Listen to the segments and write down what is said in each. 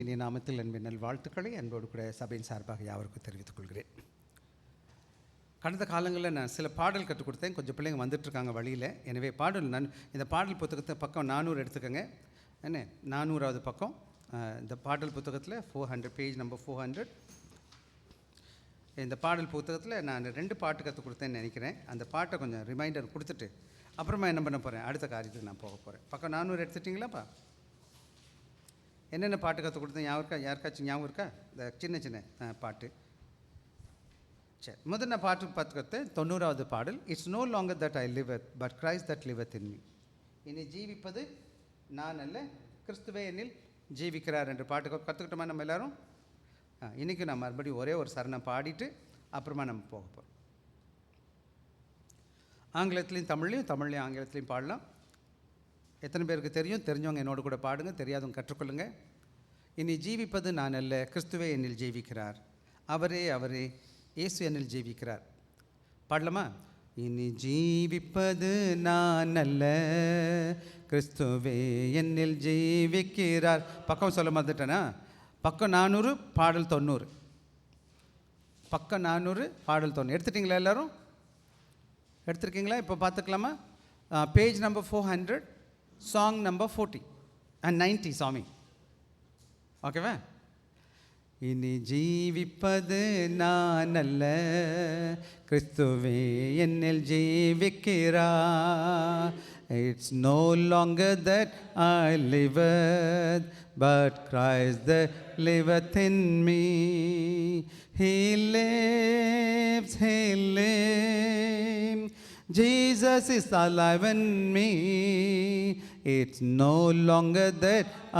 இனிய நாமத்தில் அன்பின் நல்வாழ்த்துக்களை அன்போடு கூட சபையின் சார்பாக யாவருக்கும் தெரிவித்துக் கொள்கிறேன். கடந்த காலங்களில் நான் சில பாடல் கற்றுக் கொடுத்தேன். கொஞ்சம் பிள்ளைங்க வந்துட்டுருக்காங்க வழியில். எனவே இந்த பாடல் புத்தகத்தை பக்கம் 400 எடுத்துக்கோங்க. என்ன 400வது பக்கம். இந்த பாடல் புத்தகத்தில் 400 பேஜ் நம்பர் 400. இந்த பாடல் புத்தகத்தில் நான் 2 பாட்டு கற்றுக் கொடுத்தேன்னு நினைக்கிறேன். அந்த பாட்டை கொஞ்சம் ரிமைண்டர் கொடுத்துட்டு அப்புறமா என்ன பண்ண போகிறேன், அடுத்த காரியத்துக்கு நான் போக போகிறேன். பக்கம் 400 எடுத்துட்டிங்களாப்பா? என்னென்ன பாட்டு கற்றுக் கொடுத்தேன் யாருக்காச்சும் ஞாபகம் இருக்கா? இந்த சின்ன சின்ன பாட்டு. சரி, முதல் நான் பாட்டு கற்றுக்கொடுத்தேன் 90வது பாடல். It's no longer that I liveth but Christ that liveth in me. இனி ஜீவிப்பது நான் அல்ல, கிறிஸ்துவே என்னில் ஜீவிக்கிறார் என்ற பாட்டு கற்றுக்கிட்டோமா நம்ம எல்லோரும்? இன்றைக்கி நான் மறுபடியும் ஒரே ஒரு சரணம் பாடிட்டு அப்புறமா நம்ம போக போகிறோம். ஆங்கிலத்துலேயும் தமிழ்லேயும் ஆங்கிலத்துலேயும் பாடலாம். எத்தனை பேருக்கு தெரியும்? தெரிஞ்சவங்க என்னோடு கூட பாடுங்க, தெரியாதவங்க கற்றுக்கொள்ளுங்க. இனி ஜீவிப்பது நான் அல்ல, கிறிஸ்துவே என்னில் ஜீவிக்கிறார். அவரே இயேசு என்னில் ஜீவிக்கிறார். பாடலாமா? இனி ஜீவிப்பது நான் அல்ல, கிறிஸ்துவே என்னில் ஜீவிக்கிறார். பக்கம் சொல்ல மறந்துட்டேனா? பக்கம் 400 பாடல் 90. பக்கம் 400 பாடல் 90 எடுத்துட்டிங்களா? எல்லோரும் எடுத்துருக்கீங்களா? இப்போ பார்த்துக்கலாமா? Page number 400, song number 40 and 90 சாமி. ஓகேவா? இனி ஜீவிப்பது நான் அல்ல, கிறிஸ்துவே என்னில் ஜீவிக்கிறார். It's no longer that I liveth but Christ that liveth in me. He lives, Jesus is alive in me. It's no longer that I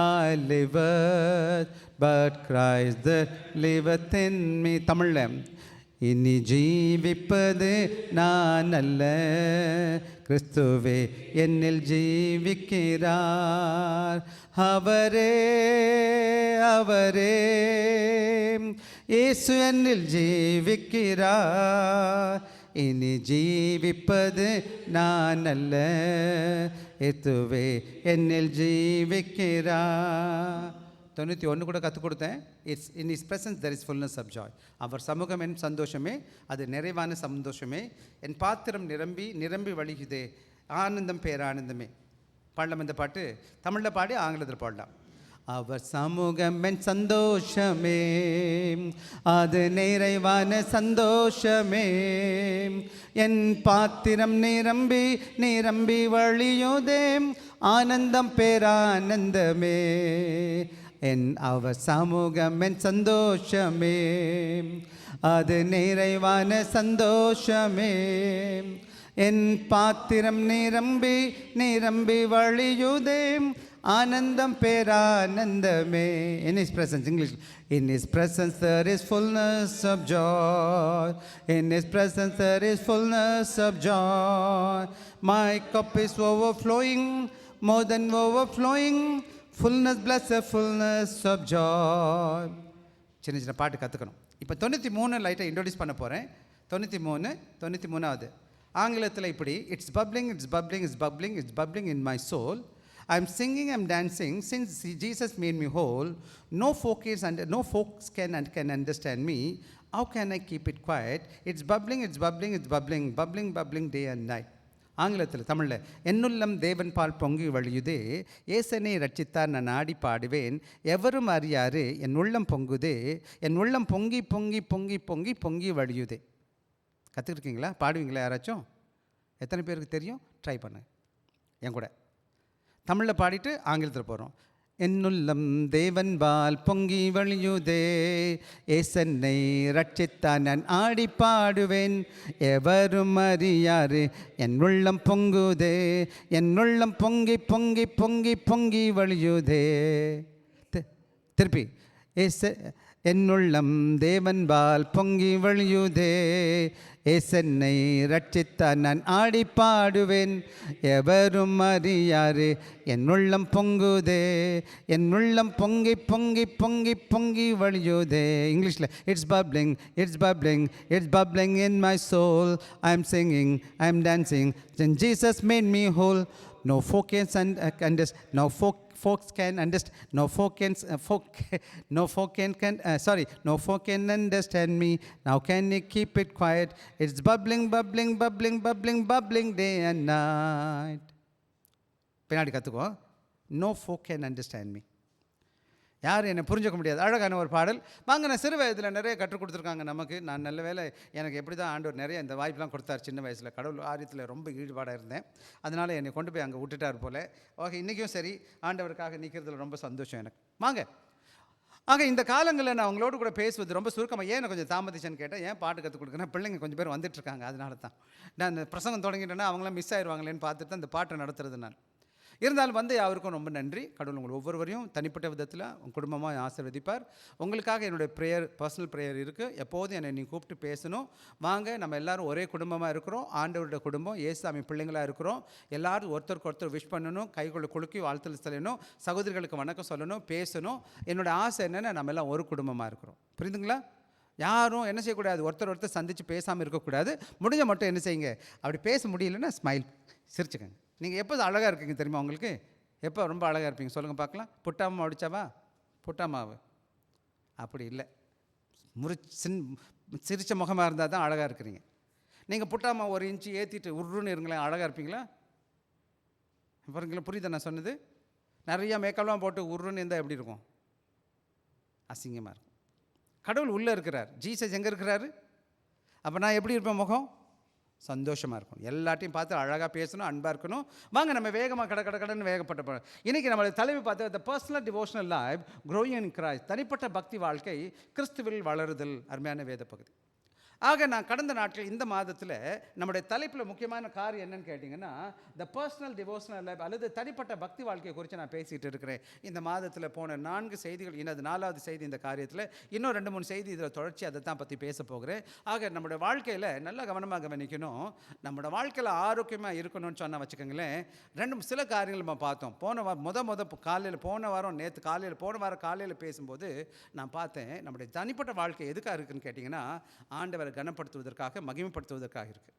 liveth but Christ that liveth in me. தமிழ்ல இனி ஜீவிப்பது நான் அல்ல, கிறிஸ்துவே என்னில் ஜீவிக்கிறார். அவரே இயேசு என்னில் ஜீவிக்கிறார். இனி ஜீவிப்பது நான் அல்ல, இயேசுவே என்னில் ஜீவிக்கிறார். 91 கூட கற்றுக் கொடுத்தேன். It's in his presence there is fullness of joy. அவர் சமூகம் என் சந்தோஷமே, அது நிறைவான சந்தோஷமே. என் பாத்திரம் நிரம்பி வழிகுதே, ஆனந்தம் பேரானந்தமே. பாடலாம் இந்த பாட்டு. தமிழில் பாடி ஆங்கிலத்தில் பாடலாம். அவர் சமூகம் என் சந்தோஷமே, அது நிறைவான சந்தோஷமே. என் பாத்திரம் நிரம்பி வழியுதே, ஆனந்தம் பேரானந்தமே. அவர் சமூகம் என் சந்தோஷமே, அது நிறைவான சந்தோஷமே. என் பாத்திரம் நிரம்பி வழியுதே, ஆனந்தம் பேரானந்தமே. In His presence, English. In His presence there is fullness of joy. In His presence there is fullness of joy. My cup is overflowing, more than overflowing. Fullness, blessed fullness of joy. சின்ன பாட்டு கற்றுக்கணும். இப்போ 93 லைட்டாக introduce பண்ண போகிறேன். 93வது ஆங்கிலத்தில் இப்படி. It's bubbling in my soul. I'm singing, I'm dancing, since Jesus made me whole. No folks can understand me. How can I keep it quiet? It's bubbling, bubbling day and night. ஆங்கிலத்தில் தமிழில் என்னுள்ளம் தேவன் பால் பொங்கி வழியுதே, ஏசனை ரட்சித்தார் நான் ஆடி பாடுவேன். எவரும் அறியாரு என் உள்ளம் பொங்குதே, என் உள்ளம் பொங்கி வழியுதே. கற்றுக்கிருக்கீங்களா? பாடுவீங்களா யாராச்சும்? எத்தனை பேருக்கு தெரியும்? ட்ரை பண்ணு என் கூட. தமிழில் பாடிட்டு ஆங்கிலத்தில் போகிறோம். என்னுள்ளம் தேவன் பால் பொங்கி வழியுதே, ஏசன்னை ரட்சித்தான் நான் ஆடி பாடுவேன். எவரும் அறியாரு என் உள்ளம் பொங்குதே, என் உள்ளம் பொங்கி வழியுதே. திருப்பி என்னுள்ளம் தேவன் பால் பொங்கி வழியுதே, ஏசன்னை ரட்சித்தான் நான் ஆடி பாடுவேன். எவரும் அறியாரு என் உள்ளம் பொங்குதே, என் உள்ளம் பொங்கி வழியுதே. இங்கிலீஷில் it's bubbling in my soul. I am singing, I am dancing, then Jesus made me whole. No folk folks can understand. No folk can. No folk can. Sorry. No folk can understand me. Now can you keep it quiet? It's bubbling, bubbling, bubbling, bubbling, bubbling day and night. பின்னாடி கற்றுக்கோ. No folk can understand me. யார் என்னை புரிஞ்சுக்க முடியாது. அழகான ஒரு பாடல். வாங்க, நான் சிறு வயதில் நிறைய கற்றுக் கொடுத்துருக்காங்க நமக்கு. நான் நல்ல வேலை, எனக்கு எப்படி தான் ஆண்டவர் நிறைய இந்த வாய்ப்பெலாம் கொடுத்தார். சின்ன வயசில் கடவுள் ஆரியத்தில் ரொம்ப ஈடுபாடாக இருந்தேன். அதனால் என்னை கொண்டு போய் அங்கே விட்டுட்டார் போல். ஓகே, இன்றைக்கும் சரி, ஆண்டவருக்காக நிற்கிறதுல ரொம்ப சந்தோஷம் எனக்கு. வாங்க. ஆக இந்த காலங்களில் நான் உங்களோடு கூட பேசுவது ரொம்ப சுருக்கமாக. ஏன் கொஞ்சம் தாமதிச்சேன்னு கேட்டால், ஏன் பாட்டு கற்றுக் கொடுக்குறேன், பிள்ளைங்க கொஞ்சம் பேர் வந்துட்டுருக்காங்க. அதனால தான் நான் இந்த பிரசங்கம் தொடங்கிட்டேன்னா அவங்களாம் மிஸ் ஆயிடுவாங்களேன்னு பார்த்துட்டு தான் இந்த பாட்டை நடத்துறது. நான் இருந்தாலும் வந்து அவருக்கும் ரொம்ப நன்றி. கடவுள் உங்கள் ஒவ்வொருவரையும் தனிப்பட்ட விதத்தில் உங்கள் குடும்பமாக ஆசீர்வதிப்பார். உங்களுக்காக என்னுடைய ப்ரேயர், பர்சனல் ப்ரேயர் இருக்குது. எப்போதும் என்னை நீ கூப்பிட்டு பேசணும். வாங்க, நம்ம எல்லோரும் ஒரே குடும்பமாக இருக்கிறோம். ஆண்டவருடைய குடும்பம், ஏசாமி பிள்ளைங்களாக இருக்கிறோம். எல்லோரும் ஒருத்தருக்கு ஒருத்தர் விஷ் பண்ணணும், கைகளை குலுக்கி வாழ்த்தல் சொல்லணும், சகோதரிகளுக்கு வணக்கம் சொல்லணும், பேசணும். என்னோடய ஆசை என்னென்னா, நம்ம எல்லாம் ஒரு குடும்பமாக இருக்கிறோம். புரியுதுங்களா? யாரும் என்ன செய்யக்கூடாது, ஒருத்தர் சந்தித்து பேசாமல் இருக்கக்கூடாது. முடிஞ்ச மட்டும் என்ன செய்யுங்க, அப்படி பேச முடியலன்னா ஸ்மைல், சிரிச்சுக்கங்க. நீங்கள் எப்போ அழகாக இருக்கீங்க தெரியுமா? உங்களுக்கு எப்போ ரொம்ப அழகாக இருப்பீங்க சொல்லுங்கள் பார்க்கலாம். புட்டாமல் அடித்தாவா? புட்டாமாவு அப்படி இல்லை, சிரித்த முகமாக இருந்தால் தான் அழகாக இருக்கிறீங்க. நீங்கள் புட்டாமா 1 இன்ச்சு ஏற்றிட்டு உருன்னு இருங்களேன், அழகாக இருப்பீங்களா? பாருங்களேன், புரியுதா நான் சொன்னது? நிறையா மேக்கப்லாம் போட்டு உருன்னு இருந்தால் எப்படி இருக்கும்? அசிங்கமாக இருக்கும். கடவுள் உள்ளே இருக்கிறார். ஜீசஸ் எங்கே இருக்கிறாரு? அப்போ நான் எப்படி இருப்பேன்? முகம் சந்தோஷமாக இருக்கும். எல்லாத்தையும் பார்த்து அழகாக பேசணும், அன்பாக இருக்கணும். வாங்க, நம்ம வேகமாக கடன்னு வேகப்பட்ட போகிறோம். இன்றைக்கி நம்மளுடைய தலைவி பார்த்து த personal devotional life growing in Christ, தனிப்பட்ட பக்தி வாழ்க்கை கிறிஸ்துவில் வளருதல். அருமையான வேத பகுதி. ஆக நான் கடந்த நாட்கள் இந்த மாதத்தில் நம்முடைய தலைப்பில் முக்கியமான காரியம் என்னன்னு கேட்டிங்கன்னா, த பர்சனல் டிவோஷனல் லைஃப் அல்லது தனிப்பட்ட பக்தி வாழ்க்கையை குறித்து நான் பேசிகிட்டு இருக்கிறேன். இந்த மாதத்தில் போன 4 செய்திகள், இன்னது 4வது செய்தி இந்த காரியத்தில். இன்னும் 2-3 செய்தி இதில் தொடர்ச்சி அதை தான் பற்றி பேச போகிறேன். ஆக நம்முடைய வாழ்க்கையில் நல்லா கவனமாக கவனிக்கணும். நம்மளோட வாழ்க்கையில் ஆரோக்கியமாக இருக்கணும்னு சொன்னால் வச்சுக்கோங்களேன், சில காரியங்கள் நம்ம பார்த்தோம். போன வாரம் காலையில் பேசும்போது நான் பார்த்தேன், நம்முடைய தனிப்பட்ட வாழ்க்கை எதுக்காக இருக்குதுன்னு கேட்டிங்கன்னா, ஆண்டவர் கனப்படுத்துவதற்காக, மகிமைப்படுத்துவதற்காக இருக்கு.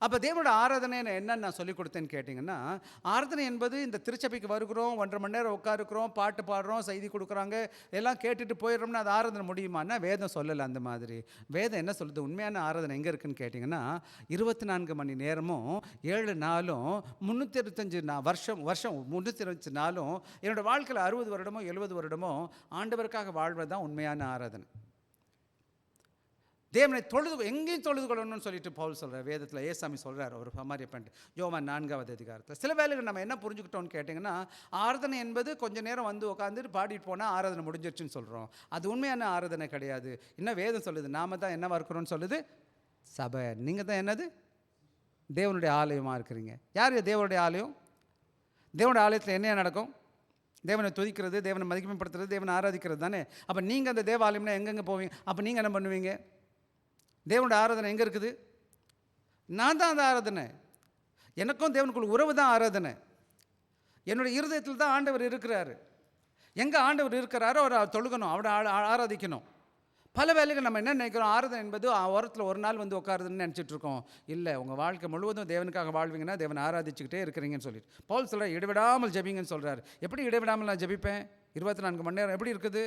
அப்போ தேவனோட ஆராதனை என்னன்னு நான் சொல்லிக் கொடுத்தேன்னு கேட்டிங்கன்னா, ஆராதனை என்பது இந்த திருச்சபைக்கு வருகிறோம், 1.5 மணி நேரம் உட்காருக்கிறோம், பாட்டு பாடுறோம், செய்தி கொடுக்குறாங்க, எல்லாம் கேட்டுட்டு போயிடுறோம்னா அது ஆராதனை முடியுமான்னா வேதம் சொல்லலை அந்த மாதிரி. வேதம் என்ன சொல்லுது? உண்மையான ஆராதனை எங்கே இருக்குதுன்னு கேட்டிங்கன்னா, 24 மணி நேரமும் 7 நாளும் 365 வருஷம் 365 நாளும் என்னோடய வாழ்க்கையில் 60 வருடமோ 70 வருடமோ ஆண்டவருக்காக வாழ்வது தான் உண்மையான ஆராதனை. தேவனை எங்கேயும் தொழுது கொள்ளணும்னு சொல்லிட்டு பவுல் சொல்கிறார். வேதத்தில் ஏசாமி சொல்கிறார் ஒரு சமாரிய பெண், யோவான் 4வது அதிகாரத்தில். சில வேளைகள் நம்ம என்ன புரிஞ்சுக்கிட்டோம்னு கேட்டிங்கன்னா, ஆராதனை என்பது கொஞ்சம் நேரம் வந்து உட்காந்துட்டு பாடிட்டு போனால் ஆராதனை முடிஞ்சிருச்சுன்னு சொல்கிறோம். அது உண்மையான ஆராதனை கிடையாது. இன்னும் வேதம் சொல்லுது, நாம தான் என்னவா இருக்கிறோன்னு சொல்லுது? சபை. நீங்கள் தான் என்னது? தேவனுடைய ஆலயமாக இருக்கிறீங்க. யார் தேவனுடைய ஆலயம்? தேவனுடைய ஆலயத்தில் என்ன நடக்கும்? தேவனை துதிக்கிறது, தேவனை மகிமைப்படுத்துறது, தேவனை ஆராதிக்கிறது தானே. அப்போ நீங்கள் அந்த தேவாலயம்னா எங்கெங்கே போவீங்க? அப்போ நீங்கள் என்ன பண்ணுவீங்க? தேவனுடைய ஆராதனை எங்கே இருக்குது? நான் தான் அந்த ஆராதனை. எனக்கும் தேவனுக்குள்ள உறவு தான் ஆராதனை. என்னுடைய இருதயத்தில் தான் ஆண்டவர் இருக்கிறார். எங்கே ஆண்டவர் இருக்கிறாரோ அவரை தொழுகணும், அவரை ஆராதிக்கணும். பல வேலைகள் நம்ம என்ன நினைக்கிறோம், ஆராதனை என்பது வாரத்தில் ஒரு நாள் வந்து உட்காருதுன்னு நினச்சிட்ருக்கோம். இல்லை, உங்கள் வாழ்க்கை முழுவதும் தேவனுக்காக வாழ்வீங்கன்னா தேவனை ஆராதிச்சுக்கிட்டே இருக்கிறீங்கன்னு சொல்லிட்டு பவுல் சொல்கிறார், இடைவிடாமல் ஜெபிங்கன்னு சொல்கிறார். எப்படி இடைவிடாமல் நான் ஜெபிப்பேன்? 24 மணி நேரம் எப்படி இருக்குது?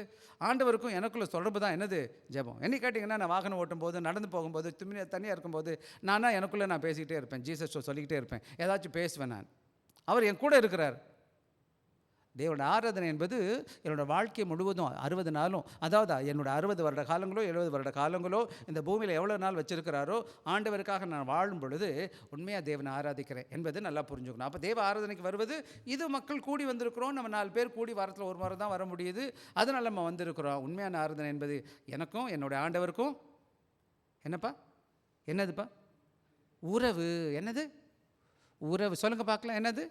ஆண்டவருக்கும் எனக்குள்ள தொடர்பு தான் என்னது? ஜெபம். என்ன கேட்டிங்கன்னா, நான் வாகனம் ஓட்டும் போது, நடந்து போகும்போது, தனியாக இருக்கும்போது நானாக நான் பேசிக்கிட்டே இருப்பேன், ஜீசஸ் சொல்லிக்கிட்டே இருப்பேன், ஏதாச்சும் பேசுவேன். நான் அவர் என் கூட இருக்கிறார். தேவனோட ஆராதனை என்பது என்னோடய வாழ்க்கை முழுவதும் 60 நாளும், அதாவது என்னோட 60 வருட காலங்களோ 70 வருட காலங்களோ இந்த பூமியில் எவ்வளோ நாள் வச்சுருக்கிறாரோ ஆண்டவருக்காக நான் வாழும் பொழுது உண்மையாக தேவனை ஆராதிக்கிறேன் என்பது நல்லா புரிஞ்சுக்கணும். அப்போ தேவ ஆராதனைக்கு வருவது இது மக்கள் கூடி வந்திருக்கிறோம். நம்ம 4 பேர் கூடி வாரத்தில் ஒரு முறை தான் வர முடியுது, அதனால் நம்ம வந்திருக்கிறோம். உண்மையான ஆராதனை என்பது எனக்கும் என்னுடைய ஆண்டவருக்கும் என்னப்பா? என்னதுப்பா? உறவு. என்னது உறவு? சொல்லுங்கள் பார்க்கலாம். என்னது?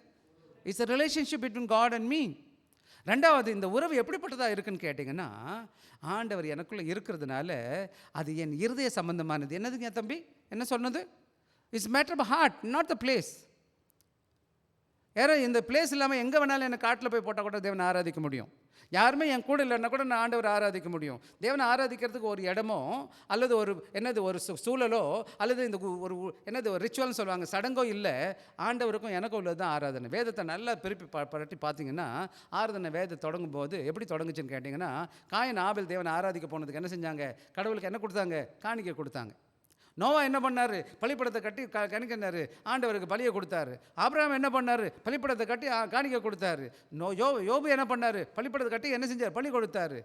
It's a relationship between God and me. ரெண்டாவது, இந்த உறவு எப்படிப்பட்டதாக இருக்குன்னு கேட்டிங்கன்னா, ஆண்டவர் எனக்குள்ளே இருக்கிறதுனால அது என் இருதய சம்பந்தமானது. என்னதுங்க தம்பி? என்ன சொன்னது? It's matter of heart, not the place. யாரோ இந்த பிளேஸ் இல்லாமல் எங்கே வேணாலும் என்னை காட்டில் போய் போட்டால் கூட தேவனை ஆராதிக்க முடியும். யாருமே என் கூட இல்லைன்னா கூட நான் ஆண்டவரை ஆராதிக்க முடியும். தேவனை ஆராதிக்கிறதுக்கு ஒரு இடமோ அல்லது ஒரு சூழலோ அல்லது இந்த ஒரு ரிச்சுவல்னு சொல்லுவாங்க, சடங்கோ இல்லை. ஆண்டவருக்கும் எனக்கும் உள்ளது தான் ஆராதனை. வேதத்தை நல்லா திருப்பி பரட்டி பார்த்தீங்கன்னா, ஆராதனை வேதம் தொடங்கும் போது எப்படி தொடங்குச்சுன்னு கேட்டிங்கன்னா, காயின் ஆபேல் தேவனை ஆராதிக்க போனதுக்கு என்ன செஞ்சாங்க? கடவுளுக்கு என்ன கொடுத்தாங்க? காணிக்கை கொடுத்தாங்க. நோவா என்ன பண்ணார்? பலிப்படத்தை கட்டி கணிக்கினார், ஆண்டவருக்கு பலியை கொடுத்தாரு. ஆபிரகாம் என்ன பண்ணார்? பலிப்படத்தை கட்டி காணிக்கை கொடுத்தாரு. யோபு என்ன பண்ணார்? பலிப்படத்தை கட்டி என்ன செஞ்சார்? பலி கொடுத்தாரு.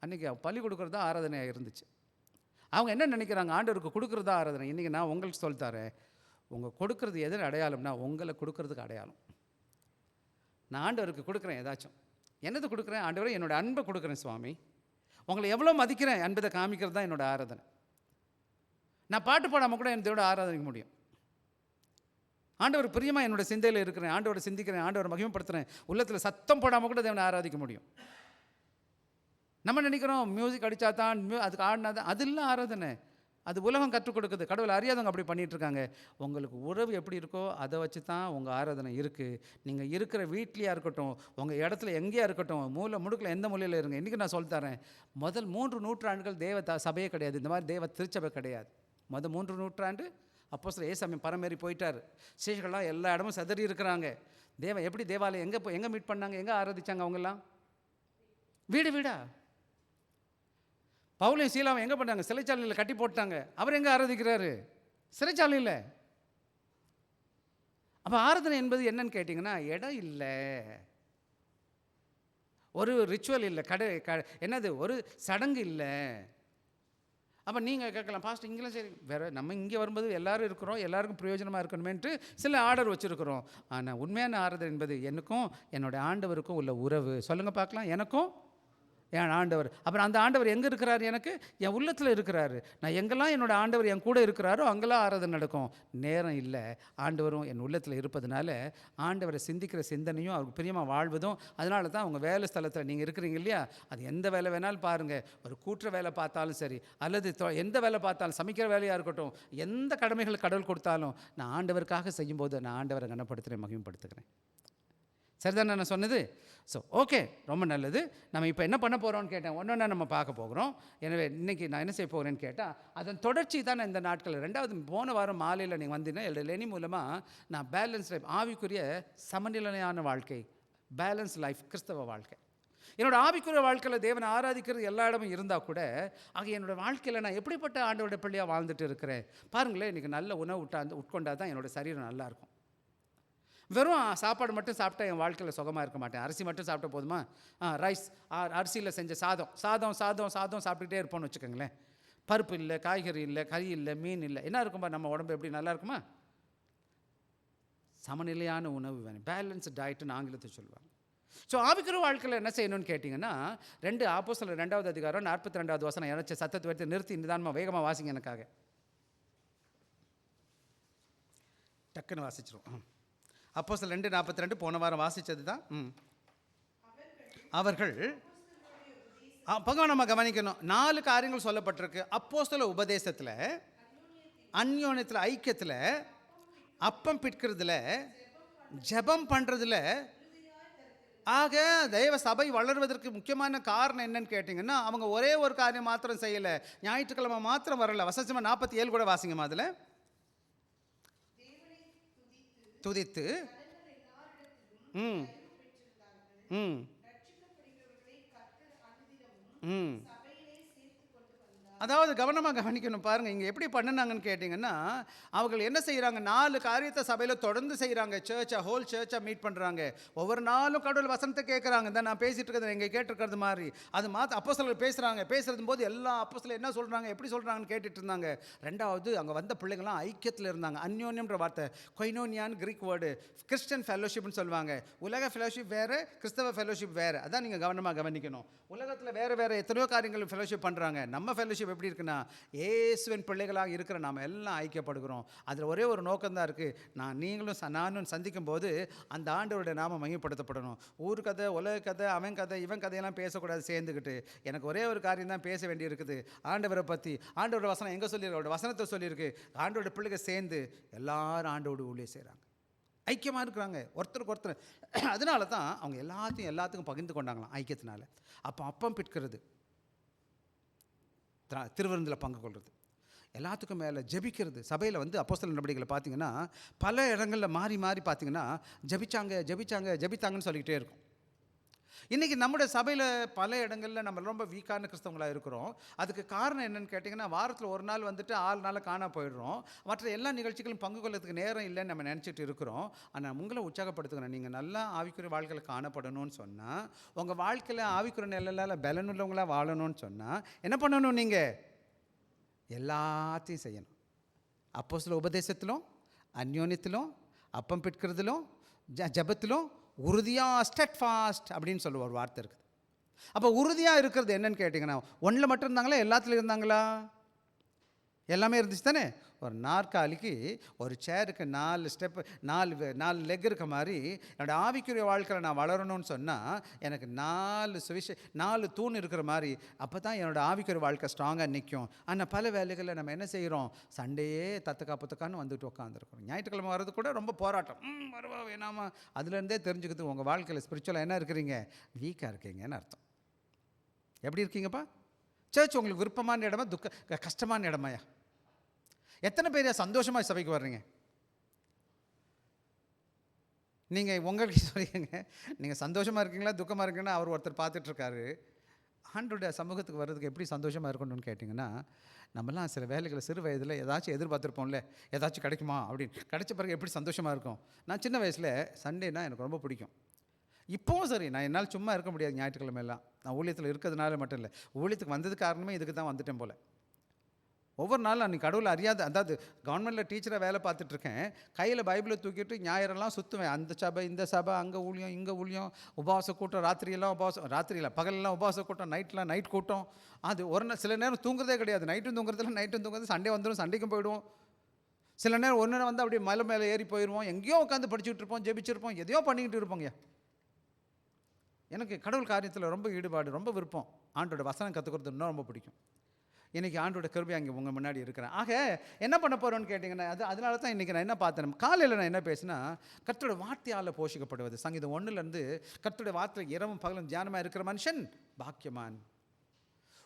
அன்றைக்கி பலி கொடுக்குறது தான் ஆராதனையாக இருந்துச்சு. அவங்க என்ன நினைக்கிறாங்க? ஆண்டவருக்கு கொடுக்குறது தான் ஆராதனை. இன்றைக்கி நான் உங்களுக்கு சொல்லித்தாரேன், உங்கள் கொடுக்குறது எதுன்னு அடையாளம்னா உங்களை கொடுக்குறதுக்கு அடையாளம். நான் ஆண்டவருக்கு கொடுக்குறேன், ஏதாச்சும் என்னது கொடுக்குறேன்? ஆண்டவரை என்னோடய அன்பை கொடுக்குறேன் சுவாமி, உங்களை எவ்வளோ மதிக்கிறேன் என்பதை காமிக்கிறது தான் என்னோடய ஆராதனை. நான் பாட்டு பாடாமல் கூட என்னோட ஆராதனைக்க முடியும். ஆண்டவர் பிரியமாக என்னோட சிந்தையில் இருக்கிறேன், ஆண்டவரை சிந்திக்கிறேன், ஆண்டவரை மகிமைப்படுத்துகிறேன், உள்ளத்தில் சத்தம் போடாமல் கூட தேவனை ஆராதிக்க முடியும். நம்ம நினைக்கிறோம் மியூசிக் அடித்தா தான், அதுக்கு ஆடினா தான், அது இல்லை ஆராதனை. அது உலகம் கற்றுக் கொடுக்குது. கடவுள் அறியாதவங்க அப்படி பண்ணிகிட்ருக்காங்க. உங்களுக்கு உறவு எப்படி இருக்கோ அதை வச்சு தான் உங்கள் ஆராதனை இருக்குது. நீங்கள் இருக்கிற வீட்லேயா இருக்கட்டும், உங்கள் இடத்துல எங்கேயா இருக்கட்டும், முடுக்கில் எந்த மூலையில் இருங்க. இன்றைக்கி நான் சொல்லித்தரேன், முதல் 3 நூற்றாண்டுகள் தேவ சபையே கிடையாது, இந்த மாதிரி தேவ திருச்சபை கிடையாது. 3 நூற்றாண்டு அப்போஸ்தலர் ஏசாமி பரமேறி போயிட்டார். சீஷர்கள்லாம் எல்லா இடமும் சதறி இருக்கிறாங்க. எப்படி தேவாலயம் எங்கே மீட் பண்ணாங்க? எங்கே ஆராதிச்சாங்க? அவங்கெல்லாம் வீடு வீடா. பவுலையும் சீலாவும் எங்கே பண்ணாங்க? சிறைச்சாலையில் கட்டி போட்டாங்க. அவர் எங்கே ஆராதிக்கிறாரு? சிறைச்சாலையில். அப்போ ஆராதனை என்பது என்னன்னு கேட்டிங்கன்னா, இடம் இல்லை, ஒரு ரிச்சுவல் இல்லை, என்னது ஒரு சடங்கு இல்லை. அப்போ நீங்கள் கேட்கலாம், பாஸ்டர் இங்கெல்லாம் சரி வேறு, நம்ம இங்கே வரும்போது எல்லோரும் இருக்கிறோம், எல்லாருக்கும் பிரயோஜனமாக இருக்கணுமேன்ட்டு சில ஆர்டர் வச்சுருக்கிறோம். ஆனால் உண்மையான ஆராதனை என்பது எனக்கும் என்னுடைய ஆண்டவருக்கும் உள்ள உறவு. சொல்லுங்கள் பார்க்கலாம். எனக்கும் என் ஆண்டவர். அப்புறம் அந்த ஆண்டவர் எங்கே இருக்கிறார்? எனக்கு என் உள்ளத்தில் இருக்கிறாரு. நான் எங்கெல்லாம் என்னோடய ஆண்டவர் என் கூட இருக்கிறாரோ அங்கெல்லாம் ஆராதனை நடக்கும். நேரம் இல்லை, ஆண்டவரும் என் உள்ளத்தில் இருப்பதுனால ஆண்டவரை சிந்திக்கிற சிந்தனையும் அவருக்கு பிரியமாக வாழ்வதும். அதனால தான் அவங்க வேலை ஸ்தலத்தில் நீங்கள் இருக்கிறீங்க இல்லையா, அது எந்த வேலை வேணாலும் பாருங்கள், ஒரு கூட்டுற வேலை பார்த்தாலும் சரி, அல்லது எந்த வேலை பார்த்தாலும், சமைக்கிற வேலையாக இருக்கட்டும், எந்த கடமைகள் கடவுள் கொடுத்தாலும் நான் ஆண்டவருக்காக செய்யும்போது நான் ஆண்டவரை கனப்படுத்துகிறேன், மகிமைப்படுத்துகிறேன். சரிதானே நான் சொன்னது? ஸோ ஓகே, ரொம்ப நல்லது. நம்ம இப்போ என்ன பண்ண போகிறோம்னு கேட்டேன், ஒன்றா நம்ம பார்க்க போகிறோம். எனவே இன்றைக்கி நான் என்ன செய்ய போகிறேன்னு கேட்டால், அதன் தொடர்ச்சி தான் இந்த நாட்களில். 2வது போன வாரம் மாலையில் நீங்கள் வந்தீங்கன்னா லெனி மூலமாக நான் பேலன்ஸ் லைஃப், ஆவிக்குரிய சமநிலையான வாழ்க்கை, பேலன்ஸ் லைஃப், கிறிஸ்தவ வாழ்க்கை. என்னோடய ஆவிக்குரிய வாழ்க்கையில் தேவனை ஆராதிக்கிறது எல்லா இடமும் இருந்தால் கூட, ஆக என்னோடய வாழ்க்கையில் நான் எப்படிப்பட்ட ஆண்டவருடைய பிள்ளையாக வாழ்ந்துட்டு இருக்கிறேன் பாருங்களேன். இன்றைக்கி நல்ல உணவு உட்கொண்டால் தான் என்னோடய சரீரம் நல்லாயிருக்கும். வெறும் சாப்பாடு மட்டும் சாப்பிட்டா என் வாழ்க்கையில் சுகமாக இருக்க மாட்டேன். அரிசி மட்டும் சாப்பிட்டா போதுமா? ரைஸ், அரிசியில் செஞ்ச சாதம் சாப்பிட்டுக்கிட்டே இருப்போம்னு வச்சுக்கோங்களேன். பருப்பு இல்லை, காய்கறி இல்லை, கறி இல்லை, மீன் இல்லை, என்ன இருக்கும்பா? நம்ம உடம்பு எப்படி நல்லா இருக்குமா? சமநிலையான உணவு வேணும், பேலன்ஸ் டயட்டுன்னு ஆங்கிலத்தை சொல்லுவாங்க. ஸோ ஆவிக்குரிய வாழ்க்கையில் என்ன செய்யணும்னு கேட்டிங்கன்னா, அப்போஸ்தலர் 2வது அதிகாரம் 42வது வசனம், யாராச்சும் சத்தத்தை எடுத்து நிறுத்தி நிதானமாக வேகமாக வாசிங்க எனக்காக. டக்குன்னு வாசிச்சிரும். அப்போஸ்தலர் 2:42 போன வாரம் வாசித்தது தான். அவர்கள் நம்ம கவனிக்கணும், 4 காரியங்கள் சொல்லப்பட்டிருக்கு. அப்போஸ்தலர் உபதேசத்தில், அந்யோன்யத்தில், ஐக்கியத்தில், அப்பம் பிட்கிறதுல, ஜெபம் பண்ணுறதுல. ஆக தெய்வ சபை வளர்வதற்கு முக்கியமான காரணம் என்னன்னு கேட்டிங்கன்னா, அவங்க ஒரே ஒரு காரியம் மாத்திரம் செய்யலை, ஞாயிற்றுக்கிழமை மாத்திரம் வரல. வசனமா 47 கூட வாசிங்கம்மா. அதில் துதித்து அதாவது கவனமாக கவனிக்கணும் பாருங்கள். இங்கே எப்படி பண்ணினாங்கன்னு கேட்டிங்கன்னா, அவர்கள் என்ன செய்கிறாங்க? 4 காரியத்தை சபையில் தொடர்ந்து செய்கிறாங்க. ஹோல் சர்ச்சாக மீட் பண்ணுறாங்க. ஒவ்வொரு நாளும் கடவுள் வசனத்தை கேட்குறாங்க. தான் நான் பேசிகிட்டு இருக்கிறது எங்கே கேட்டிருக்கிறது மாதிரி. அது அப்போஸ்தலர் பேசுகிறது போது எல்லா அப்போஸ்தலர் என்ன சொல்கிறாங்க, எப்படி சொல்கிறாங்கன்னு கேட்டுட்டு இருந்தாங்க. 2வது, அங்கே வந்த பிள்ளைங்களாம் ஐக்கியத்தில் இருந்தாங்க. அந்யோன்யம்ன்ற வார்த்தை கொய்னோனியான்னு கிரீக் வேர்டு. கிறிஸ்டியன் ஃபெலோஷிப்னு சொல்லுவாங்க. உலக ஃபெலோஷிப் வேறு, கிறிஸ்தவ ஃபெலோஷிப் வேறு. அதான் நீங்கள் கவனமாக கவனிக்கணும். உலகத்தில் வேறு எத்தனையோ காரியங்கள் ஃபெலோஷிப் பண்ணுறாங்க. நம்ம ஃபெலோஷிப் எப்படி இருக்குன்னா, இயேசுவின் பிள்ளைகளாக இருக்கிற நாம் எல்லாம் ஐக்கியப்படுகிறோம். அதில் ஒரே ஒரு நோக்கம்தான் இருக்குது, நானும் சந்திக்கும் போது அந்த ஆண்டவருடைய நாமம் மையப்படுத்தப்படணும். ஊர் கதை, உலக கதை, அவன் கதை, இவன் கதையெல்லாம் பேசக்கூடாது. சேர்ந்துக்கிட்டு எனக்கு ஒரே ஒரு காரியம் தான் பேச வேண்டி இருக்குது, ஆண்டவரை பற்றி. ஆண்டவரோட வசனம் எங்கே சொல்லியிருக்கு? அவரோட வசனத்தை சொல்லியிருக்கு. ஆண்டவரோட பிள்ளைகள் சேர்ந்து எல்லாரும் ஆண்டோடு ஊழியம் செய்கிறாங்க. ஐக்கியமாக இருக்கிறாங்க ஒருத்தருக்கு ஒருத்தர். அதனால தான் அவங்க எல்லாத்துக்கும் பகிர்ந்து கொண்டாங்களாம் ஐக்கியத்தினால. அப்போ அப்பம் பிற்கிறது, திருவிருந்தில் பங்கு கொள்வது, எல்லாத்துக்கும் மேலே ஜெபிக்கிறது. சபையில் வந்து அப்போஸ்தலர் நடவடிக்கைகளை பார்த்தீங்கன்னா பல இடங்களில் மாறி மாறி பார்த்தீங்கன்னா ஜெபித்தாங்கன்னு சொல்லிக்கிட்டே இருக்கும். இன்றைக்கி நம்முடைய சபையில் பல இடங்களில் நம்ம ரொம்ப வீக்கான கிறிஸ்தவங்களாக இருக்கிறோம். அதுக்கு காரணம் என்னென்னு கேட்டிங்கன்னா, வாரத்தில் ஒரு நாள் வந்துட்டு 6 நாள் காண போயிடுறோம். மற்ற எல்லா நிகழ்ச்சிகளும் பங்கு கொள்றதுக்கு நேரம் இல்லைன்னு நம்ம நினச்சிட்டு இருக்கிறோம். ஆனால் உங்களை உற்சாகப்படுத்துகிறேன், நீங்கள் நல்லா ஆவிக்குரிய வாழ்க்கையில் காணப்படணும்னு சொன்னால், உங்கள் வாழ்க்கையில் ஆவிக்குரிய நிலையில் பலனுள்ளவங்களாக வாழணும்னு சொன்னால் என்ன பண்ணணும்? நீங்கள் எல்லாத்தையும் செய்யணும். அப்போஸ்தலர் உபதேசத்திலும், அந்யோன்யத்திலும், அப்பம் பிற்கிறதிலும், ஜபத்திலும் உறுதியாக ஸ்டெட்ஃபாஸ்ட் அப்படின்னு சொல்லுவோம் ஒரு வார்த்தை இருக்குது. அப்போ உறுதியாக இருக்கிறது என்னன்னு கேட்டிங்கன்னா, ஒன்றில் மட்டும் இருந்தாங்களா, எல்லாத்துலேயும் இருந்தாங்களா? எல்லாமே இருந்துச்சு தானே. ஒரு நாற்காலிக்கு ஒரு சேருக்கு 4 ஸ்டெப்பு 4 லெக் இருக்க மாதிரி என்னோடய ஆவிக்குரிய வாழ்க்கையில் நான் வளரணும்னு சொன்னால் எனக்கு 4 தூண் இருக்கிற மாதிரி. அப்போ தான் என்னோடய ஆவிக்குரிய வாழ்க்கை ஸ்ட்ராங்காக நிற்கும். ஆனால் பல வேலைகளில் நம்ம என்ன செய்கிறோம்? சண்டையே தத்துக்கான்னு வந்துட்டு உட்காந்துருக்கோம். ஞாயிற்றுக்கிழமை வர்றது கூட ரொம்ப போராட்டம், வருவா வேணாமா. அதுலேருந்தே தெரிஞ்சுக்கிறது உங்கள் வாழ்க்கையில் ஸ்பிரிச்சுவலாக என்ன இருக்கிறீங்க, வீக்காக இருக்கீங்கன்னு அர்த்தம். எப்படி இருக்கீங்கப்பா? சர்ச் உங்களுக்கு விருப்பமான இடமா கஷ்டமான இடமாயா? எத்தனை பேர் சந்தோஷமாக சபைக்கு வர்றீங்க? நீங்கள் உங்களுக்கு சொல்லிங்க, நீங்கள் சந்தோஷமாக இருக்கீங்களா துக்கமாக இருக்கீங்கன்னா அவர் ஒருத்தர் பார்த்துட்ருக்காரு. ஆண்டோடைய சமூகத்துக்கு வர்றதுக்கு எப்படி சந்தோஷமாக இருக்கணும்னு கேட்டிங்கன்னா, நம்மலாம் சில வேலைகளை சிறு வயதில் ஏதாச்சும் எதிர்பார்த்துருப்போம்ல, ஏதாச்சும் கிடைக்குமா அப்படின்னு. கிடைச்ச பிறகு எப்படி சந்தோஷமாக இருக்கும். நான் சின்ன வயசில் சண்டேனா எனக்கு ரொம்ப பிடிக்கும். இப்போவும் சரி, நான் என்னால் சும்மா இருக்க முடியாது ஞாயிற்றுக்கிழமையெல்லாம். நான் ஊழியத்தில் இருக்கிறதுனால மட்டும் இல்லை, ஊழியத்துக்கு வந்தது காரணமே இதுக்கு தான் வந்துட்டேன் போல். ஒவ்வொரு நாளும் அன்றைக்கி கடவுளை அறியாத, அதாவது கவர்மெண்ட்டில் டீச்சராக வேலை பார்த்துட்ருக்கேன், கையில் பைபிளை தூக்கிட்டு ஞாயிறெல்லாம் சுற்றுவேன். அந்த சபை இந்த சபை, அங்கே ஊழியம் இங்கே ஊழியம், உபவாச கூட்டம், ராத்திரியில் பகலெல்லாம் உபவாச கூட்டம், நைட் கூட்டம். அது சில நேரம் தூங்குறதே கிடையாது. நைட்டும் தூங்குறது, சண்டே வந்துடும், சண்டைக்கும் போயிடுவோம். சில நேரம் ஒரு நேரம் வந்து அப்படியே மலை மேலே ஏறி போயிடுவோம், எங்கேயோ உட்காந்து படிச்சுட்டு இருப்போம், ஜெபிச்சிருப்போம், எதையோ பண்ணிக்கிட்டு இருப்போங்க. எனக்கு கடவுள் காரியத்தில் ரொம்ப ஈடுபாடு, ரொம்ப விருப்பம். ஆண்டோட வசனம் கற்றுக்கிறது இன்னும் ரொம்ப பிடிக்கும். இன்றைக்கி ஆண்டோட கிருபை அங்கே உங்கள் முன்னாடி இருக்கிறேன். ஆக என்ன பண்ண போகிறோன்னு கேட்டிங்கன்னா, அதனால தான் இன்றைக்கி நான் என்ன பார்த்தேன், காலையில் நான் என்ன பேசினா, கர்த்தருடைய வார்த்தையால் போஷிக்கப்படுவது. சங்கீதம் 1 கர்த்தருடைய வார்த்தை இரவும் பகலும் தியானமாக இருக்கிற மனுஷன் பாக்கியமான்.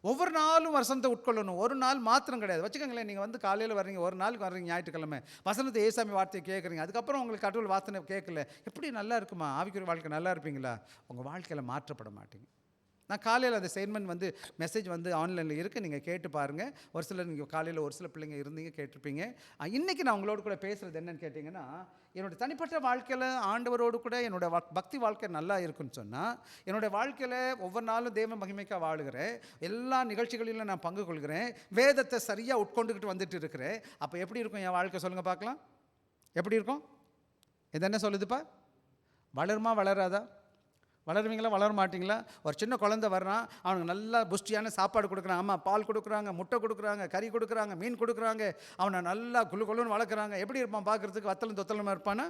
ஒவ்வொரு நாளும் வசனத்தை உட்கொள்ளணும். ஒரு நாள் மாத்திரம் கிடையாது. வச்சுக்கோங்களேன், நீங்கள் வந்து காலையில் வர்றீங்க, ஒரு நாளுக்கு வர்றீங்க ஞாயிற்றுக்கிழமை, வசனத்தை ஏசாமி வார்த்தையை கேட்குறீங்க, அதுக்கப்புறம் உங்களுக்கு கடவுள் வார்த்தை கேட்கல, எப்படி நல்லா இருக்குமா? ஆவிக்குரிய வாழ்க்கை நல்லா இருப்பீங்களா? உங்கள் வாழ்க்கையில் மாற்றப்பட மாட்டீங்க. நான் காலையில் அந்த செயின்மெண்ட் வந்து மெசேஜ் வந்து ஆன்லைனில் இருக்குது, நீங்கள் கேட்டு பாருங்கள். ஒரு சிலர் நீங்கள் காலையில் ஒரு சில பிள்ளைங்க இருந்தீங்க கேட்டிருப்பீங்க. இன்றைக்கி நான் உங்களோட கூட பேசுகிறது என்னென்னு கேட்டிங்கன்னா, என்னோடய தனிப்பட்ட வாழ்க்கையில் ஆண்டவரோடு கூட என்னோடய பக்தி வாழ்க்கை நல்லா இருக்குன்னு சொன்னால், என்னோடய வாழ்க்கையில் ஒவ்வொரு நாளும் தெய்வ மகிமைக்காக வாழுகிறேன், எல்லா நிகழ்ச்சிகளிலும் நான் பங்கு கொள்கிறேன், வேதத்தை சரியாக உட்கொண்டுக்கிட்டு வந்துட்டு இருக்கிறேன். அப்போ எப்படி இருக்கும் என் வாழ்க்கை சொல்லுங்கள் பார்க்கலாம்? எப்படி இருக்கும்? இது என்ன சொல்லுதுப்பா? வளருமா வளராதா? வளருவீங்களா வளர மாட்டிங்களா? ஒரு சின்ன குழந்தை வர்றான், அவனுக்கு நல்லா புஷ்டியான சாப்பாடு கொடுக்குறாங்க, அம்மா பால் கொடுக்குறாங்க, முட்டை கொடுக்குறாங்க, கறி கொடுக்குறாங்க, மீன் கொடுக்குறாங்க, அவனை நல்லா குழுன்னு வளர்க்குறாங்க. எப்படி இருப்பான் பார்க்குறதுக்கு? வத்தலும் தொத்தலுமா இருப்பானா?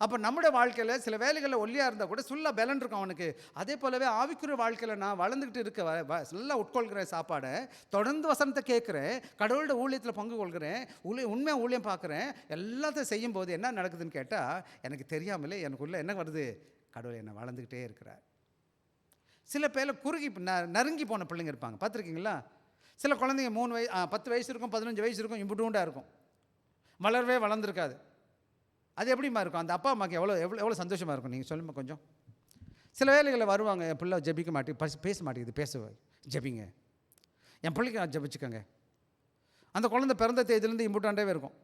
அப்போ நம்முடைய வாழ்க்கையில் சில வேலைகளில் ஒல்லியாக இருந்தால் கூட சுல்லா பலன் இருக்கும் அவனுக்கு. அதே போலவே ஆவிக்குரிய வாழ்க்கையில் நான் வளர்ந்துக்கிட்டு இருக்க நல்லா உட்கொள்கிற சாப்பாடை, தொடர்ந்து வசனத்தை கேட்குறேன், கடவுளோட ஊழியத்தில் பங்கு கொள்கிறேன், உண்மையாக ஊழியம் பார்க்குறேன், எல்லாத்தையும் செய்யும்போது என்ன நடக்குதுன்னு கேட்டால், எனக்கு தெரியாமலே எனக்குள்ளே என்ன வருது? கடவுள் என்னை வளர்ந்துக்கிட்டே இருக்கிறார். சில பேர் நறுங்கி போன பிள்ளைங்க இருப்பாங்க, பார்த்துருக்கீங்களா? சில குழந்தைங்க 10 வயசு இருக்கும், 15 வயசு இருக்கும், இம்புட்டூண்டாக இருக்கும், வளர்ந்துருக்காது. அது எப்படிமா இருக்கும்? அந்த அப்பா அம்மாவுக்கு எவ்வளோ சந்தோஷமாக இருக்கும்? நீங்கள் சொல்லுங்கள் கொஞ்சம். சில வேலைகளில் வருவாங்க, என் பிள்ளை ஜெபிக்க பேச மாட்டேங்குது, ஜெபிங்க, என் பிள்ளைக்கு நான் ஜெபிச்சுக்கோங்க. அந்த குழந்தை பிறந்த தேதியிலேருந்து இம்புட்டாண்டே இருக்கும்,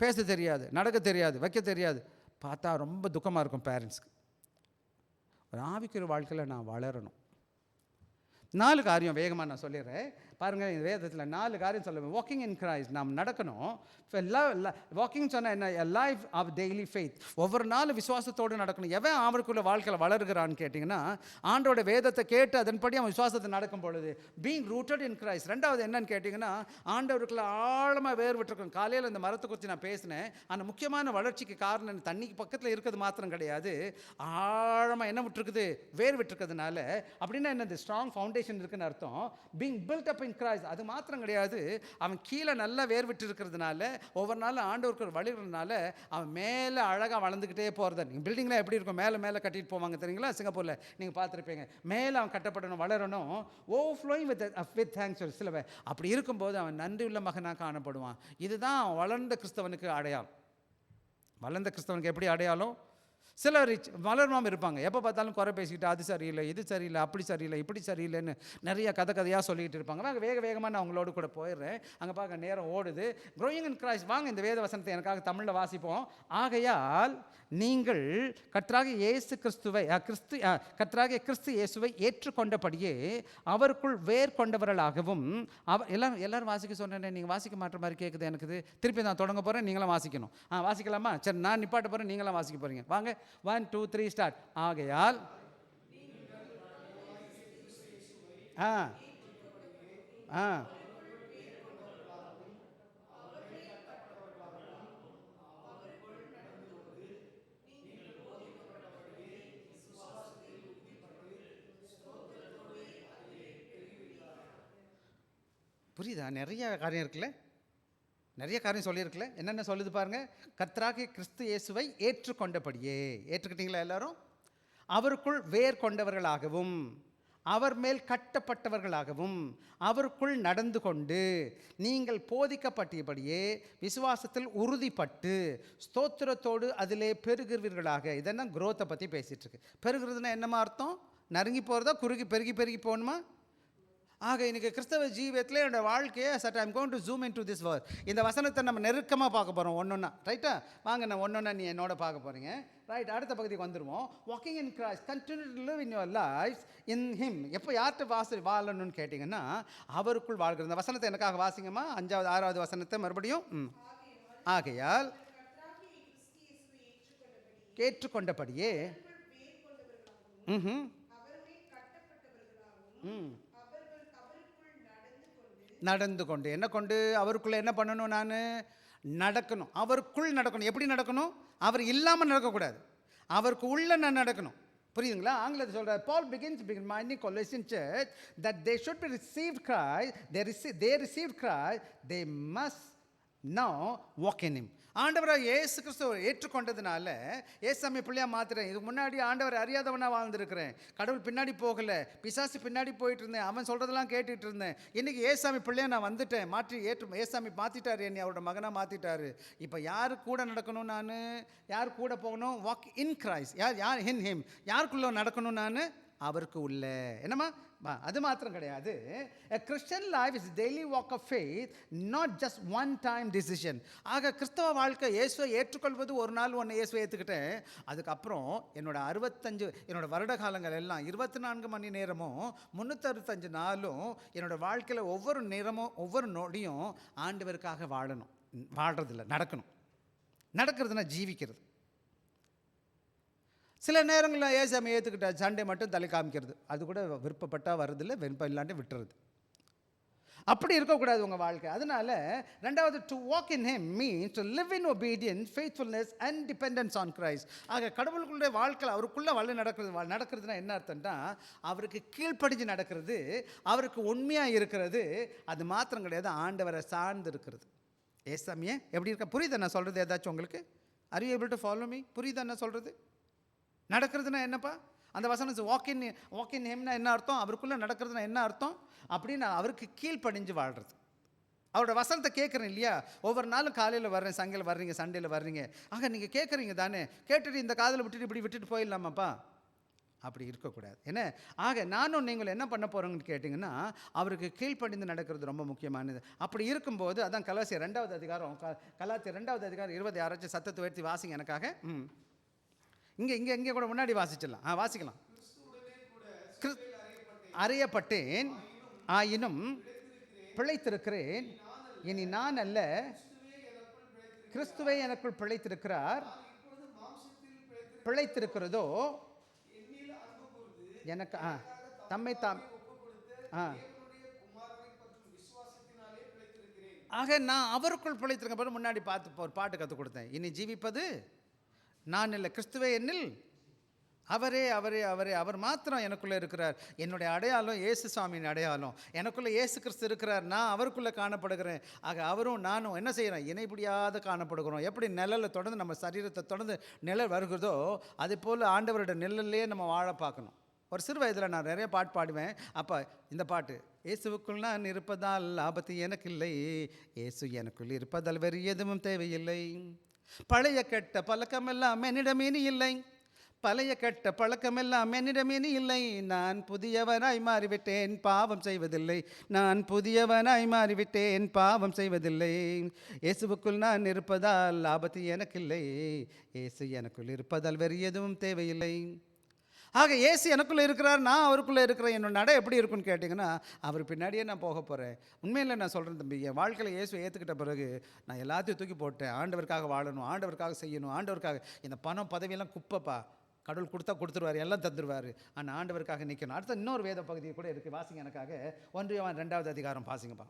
பேச தெரியாது, நடக்க தெரியாது, வைக்க தெரியாது. பார்த்தா ரொம்ப துக்கமாக இருக்கும் பேரண்ட்ஸ்க்கு. ஒரு ஆவிக்குரிய வாழ்க்கையில் நான் வளரணும். 4 காரியம் வேகமாக நான் சொல்லிடுறேன் பாருங்கள். இந்த வேதத்தில் 4 காரியம் சொல்லுவேன். வாக்கிங் இன் கிரைஸ்ட், நாம் நடக்கணும். வாக்கிங் சொன்னால் என்ன? A life of daily faith. ஒவ்வொரு நாள் விசுவாசத்தோடு நடக்கணும். எவன் அவருக்குள்ள வாழ்க்கையில் வளர்கிறான்னு கேட்டிங்கன்னா, ஆண்டோட வேதத்தை கேட்டு அதன்படி அவன் விசுவாசத்தை நடக்கும் பொழுது பீங் ரூட்டட் இன் கிரைஸ்ட். 2வது என்னன்னு கேட்டிங்கன்னா, ஆண்டவருக்குள்ள ஆழமாக வேர் விட்டுருக்கணும். காலையில் இந்த மரத்தை குறித்து நான் பேசினேன். அந்த முக்கியமான வளர்ச்சிக்கு காரணம் தண்ணிக்கு பக்கத்தில் இருக்கிறது மாத்திரம் கிடையாது, ஆழமாக என்ன விட்டுருக்குது? வேர் விட்டுருக்கிறதுனால. அப்படின்னா என்னது? ஸ்ட்ராங் ஃபவுண்டேஷன் இருக்குன்னு அர்த்தம். Being build up in Christ. அது மாத்திரம் கிடையாது, அவன் கீழே நல்லா வேர் விட்டு இருக்கிறதுனால ஒவ்வொரு நாளும் ஆண்டவருக்கு ஒரு வழிகிறதுனால அவன் மேலே அழகாக வளர்ந்துக்கிட்டே போகிறது. நீங்கள் பில்டிங்லாம் எப்படி இருக்கும், மேலே மேலே கட்டிட்டு போவாங்க தெரியுங்களா, சிங்கப்பூரில் நீங்கள் பார்த்துருப்பீங்க. மேலே அவன் கட்டப்படணும், வளரணும், ஓவர்ஃப்ளோயிங் வித் தேங்க்ஸ் சிலவை. அப்படி இருக்கும்போது அவன் நன்றி உள்ள மகனாக காணப்படுவான். இதுதான் வளர்ந்த கிறிஸ்தவனுக்கு அடையாளம். வளர்ந்த கிறிஸ்தவனுக்கு எப்படி அடையாளம்? சிலர் வளராமல் இருப்பாங்க, எப்போ பார்த்தாலும் குறை பேசிக்கிட்டு அது சரியில்லை, இது சரியில்லை, அப்படி சரியில்லை, இப்படி சரியில்லைன்னு நிறைய கதையாக சொல்லிக்கிட்டு இருப்பாங்க. வாங்க வேகமாக நான் அவங்களோடு கூட போயிடுறேன். அங்கே பார்க்க நேரம் ஓடுது. க்ரோயிங் இன் கிரைஸ்ட், வாங்க இந்த வேத வசனத்தை எனக்காக தமிழில் வாசிப்போம். ஆகையால் நீங்கள் கர்த்தராகிய இயேசு கிறிஸ்துவை கர்த்தராகிய கிறிஸ்து இயேசுவை ஏற்றுக்கொண்டபடியே அவருக்குள் வேர் கொண்டவர்களாகவும் எல்லாரும் வாசிக்க சொன்னேன். நீங்கள் வாசிக்க மாற்ற மாதிரி கேட்குது எனக்கு. திருப்பி நான் தொடங்க போகிறேன், நீங்களாம் வாசிக்கணும். வாசிக்கலாமா? சரி, நான் நிப்பாட்ட போகிறேன், நீங்களாம் வாசிக்க போகிறீங்க. வாங்க, 1 2 3 ஸ்டார்ட். ஆகையால் புரியுதா? நிறைய காரியம் இருக்குல்ல, நிறைய காரியம் சொல்லியிருக்குல்ல. என்னென்ன சொல்லுது பாருங்கள். கர்த்தராகிய கிறிஸ்து இயேசுவை ஏற்றுக்கொண்டபடியே, ஏற்றுக்கிட்டீங்களா எல்லாரும்? அவருக்குள் வேர் கொண்டவர்களாகவும் அவர் மேல் கட்டப்பட்டவர்களாகவும் அவருக்குள் நடந்து கொண்டு நீங்கள் போதிக்கப்பட்டபடியே விசுவாசத்தில் உறுதிப்பட்டு ஸ்தோத்திரத்தோடு அதிலே பெருகுவீர்களாக. இதெல்லாம் குரோத்தை பற்றி பேசிகிட்டு இருக்கு. பெருகிறதுனா என்னமா அர்த்தம்? நறுங்கி போகிறதா, குறுகி பெருகி போகணுமா? ஆக இன்றைக்கி கிறிஸ்தவ ஜீவியத்தில் என்னோடய வாழ்க்கையை I'm going to zoom in to this word. இந்த வசனத்தை நம்ம நெருக்கமாக பார்க்க போகிறோம் ஒன்றொன்னா. ரைட்டா? வாங்க, நான் ஒன்றொன்னா நீ என்னோட பார்க்க போகிறீங்க. ரைட், அடுத்த பகுதிக்கு வந்துடுவோம். Walking in Christ, continue to live in your life in him. எப்போ யார்கிட்ட வாழணும்னு கேட்டிங்கன்னா அவருக்குள் வாழ்கிறது. இந்த வசனத்தை எனக்காக வாசிங்கம்மா. 5வது 6வது வசனத்தை மறுபடியும். ஆகையால் ஏற்றுக்கொண்டபடியே நடந்து கொண்டு. என்ன கொண்டு? அவருக்குள்ளே என்ன பண்ணணும்? நான் நடக்கணும். அவருக்குள் நடக்கணும். எப்படி நடக்கணும்? அவர் இல்லாமல் நடக்கக்கூடாது, அவருக்கு உள்ள நான் நடக்கணும். புரியுதுங்களா? ஆங்கிலத்தில் சொல்கிறார். Paul begins reminding Colossian church that they should be received Christ, they received Christ, they must now walk in him. ஆண்டவராக இயேசு கிறிஸ்துவை ஏற்றுக்கொண்டதுனால ஏசாமி பிள்ளையாக மாத்திரேன். இதுக்கு முன்னாடி ஆண்டவர் அறியாதவனாக வாழ்ந்துருக்கிறேன், கடவுள் பின்னாடி போகலை, பிசாசு பின்னாடி போயிட்டு இருந்தேன், அவன் சொல்கிறதெல்லாம் கேட்டுட்டு இருந்தேன். இன்றைக்கி ஏசாமி பிள்ளையாக நான் வந்துட்டேன், ஏசாமி மாற்றிட்டார், என்னை அவரோட மகனாக மாற்றிட்டாரு. இப்போ யாரு கூட நடக்கணும்? நான் யார் கூட போகணும்? Walk in Christ. யார் இன் ஹிம். யாருக்குள்ளே நடக்கணும்? நான் அவருக்கு உள்ள. என்னம்மா? அது மாத்திரம் கிடையாது. A Christian life is daily walk of faith, not just one time decision. ஆக கிறிஸ்தவ வாழ்க்கை இயேசுவை ஏற்றுக்கொள்வது ஒரு நாள் ஒன்று இயேசுவை ஏற்றுக்கிட்டேன், அதுக்கப்புறம் என்னோட வருட காலங்கள் எல்லாம் 24 மணி நேரமும் 365 நாளும் என்னோட வாழ்க்கையில் ஒவ்வொரு நேரமும் ஒவ்வொரு நொடியும் ஆண்டவருக்காக வாழ்கிறதில்ல, நடக்கணும். நடக்கிறதுனா ஜீவிக்கிறது. சில நேரங்களில் ஏசாமி ஏற்றுக்கிட்ட சண்டே மட்டும் தலை காமிக்கிறது, அது கூட விருப்பப்பட்டால் வருதில்லை, விருப்பம் இல்லாண்டி விட்டுறது. அப்படி இருக்கக்கூடாது உங்கள் வாழ்க்கை. அதனால ரெண்டாவது, to walk in him means to live in obedience, faithfulness and dependence on Christ. ஆக கடவுளுக்குள்ளே வாழ்க்கை அவருக்குள்ளே நடக்கிறதுனா என்ன அர்த்தம்னா அவருக்கு கீழ்ப்படிஞ்சு நடக்கிறது, அவருக்கு உண்மையாக இருக்கிறது. அது மாத்திரம் கிடையாது, ஆண்டவரை சார்ந்து இருக்கிறது. ஏசாமியே எப்படி இருக்க? புரியுதா நான் சொல்கிறது? ஏதாச்சும் உங்களுக்கு are you able to follow me? புரியுதா நான் சொல்கிறது? நடக்கிறதுனா என்னப்பா? அந்த வசனம் வாக் இன் ஹிம்னா என்ன அர்த்தம்? அவருக்குள்ளே நடக்கிறதுனா என்ன அர்த்தம்? அப்படின்னு அவருக்கு கீழ்ப்படிஞ்சு வாழ்கிறது. அவரோட வசனத்தை கேட்குறேன் இல்லையா? ஒவ்வொரு நாளும் காலையில் வர்றேன், சாயங்காலம் வர்றீங்க, சண்டேயில் வர்றீங்க. ஆக நீங்கள் கேட்குறீங்க தானே, கேட்டுட்டு இந்த காதில் விட்டுட்டு போயிடலாமாப்பா? அப்படி இருக்கக்கூடாது. என்ன? ஆக நானும் நீங்களும் என்ன பண்ண போகிறோங்கன்னு கேட்டிங்கன்னா அவருக்கு கீழ்ப்படிந்து நடக்கிறது ரொம்ப முக்கியமானது. அப்படி இருக்கும்போது அதான் கலாத்தியர் 2வது அதிகாரம் 20 யாராச்சும் சத்தத்தை உயர்த்தி வாசிங்க எனக்காக. இங்கே கூட முன்னாடி வாசிச்சிடலாம். வாசிக்கலாம். அறியப்பட்டேன், ஆயினும் பிழைத்திருக்கிறேன், இனி நான் அல்ல, கிறிஸ்துவே எனக்குள் பிழைத்திருக்கிறார். பிழைத்திருக்கிறதோ எனக்கு தம்மை தாம். ஆக நான் அவருக்குள் பிழைத்திருக்க முன்னாடி பார்த்து ஒரு பாட்டு கற்றுக் கொடுத்தேன். இனி ஜீவிப்பது நான் இல்லை, கிறிஸ்துவே என்னில். அவரே அவரே அவரே அவர் மாத்திரம் எனக்குள்ளே இருக்கிறார். என்னுடைய அடையாளம் இயேசு சுவாமியின் அடையாளம். எனக்குள்ளே இயேசு கிறிஸ்து இருக்கிறார், நான் அவருக்குள்ளே காணப்படுகிறேன். ஆக அவரும் நானும் என்ன செய்கிறோம்? இணைப்பிடியாத காணப்படுகிறோம். எப்படி நிழலை தொடர்ந்து நம்ம சரீரத்தை தொடர்ந்து நிழல் வருகிறதோ அதே போல் ஆண்டவரோட நிழல்லையே நம்ம வாழ பார்க்கணும். ஒரு சிறு வயதில் நான் நிறைய பாட்டு பாடுவேன். அப்போ இந்த பாட்டு, இயேசுவுக்குள் நான் இருப்பதால் ஆபத்து எனக்கு இல்லை, இயேசு எனக்குள் இருப்பதால் வேறு எதுவும் தேவையில்லை, பழைய கெட்ட பழக்கமெல்லாம் என்னிடம் இனி இல்லை, பழைய கெட்ட பழக்கமெல்லாம் என்னிடம் இனி இல்லை, நான் புதியவனாய் மாறிவிட்டேன் பாவம் செய்வதில்லை, நான் புதியவனாய் மாறிவிட்டேன் பாவம் செய்வதில்லை, இயேசுவுக்குள் நான் இருப்பதால் ஆபத்து எனக்கில்லை, இயேசு எனக்குள் இருப்பதால் வேறு எதுவும் தேவையில்லை. ஆக இயேசு எனக்குள்ளே இருக்கிறார், நான் அவருக்குள்ளே இருக்கிறேன். என்னோட நடை எப்படி இருக்குன்னு கேட்டிங்கன்னா, அவர் பின்னாடியே நான் போக போகிறேன். உண்மையில் நான் சொல்கிறேன் தம்பி, என் வாழ்க்கையில் இயேசு ஏற்றுக்கிட்ட பிறகு நான் எல்லாத்தையும் தூக்கி போட்டேன். ஆண்டவருக்காக வாழணும், ஆண்டவருக்காக செய்யணும், ஆண்டவருக்காக. இந்த பணம் பதவியெல்லாம் குப்பைப்பா, கடவுள் கொடுத்தா கொடுத்துருவார், எல்லாம் தந்துடுவார். ஆனால் ஆண்டவருக்காக நிற்கணும். அடுத்த இன்னொரு வேத பகுதி கூட இருக்குது, வாசிங்க எனக்காக. 1 யோவான் 2வது அதிகாரம் வாசிங்கப்பா.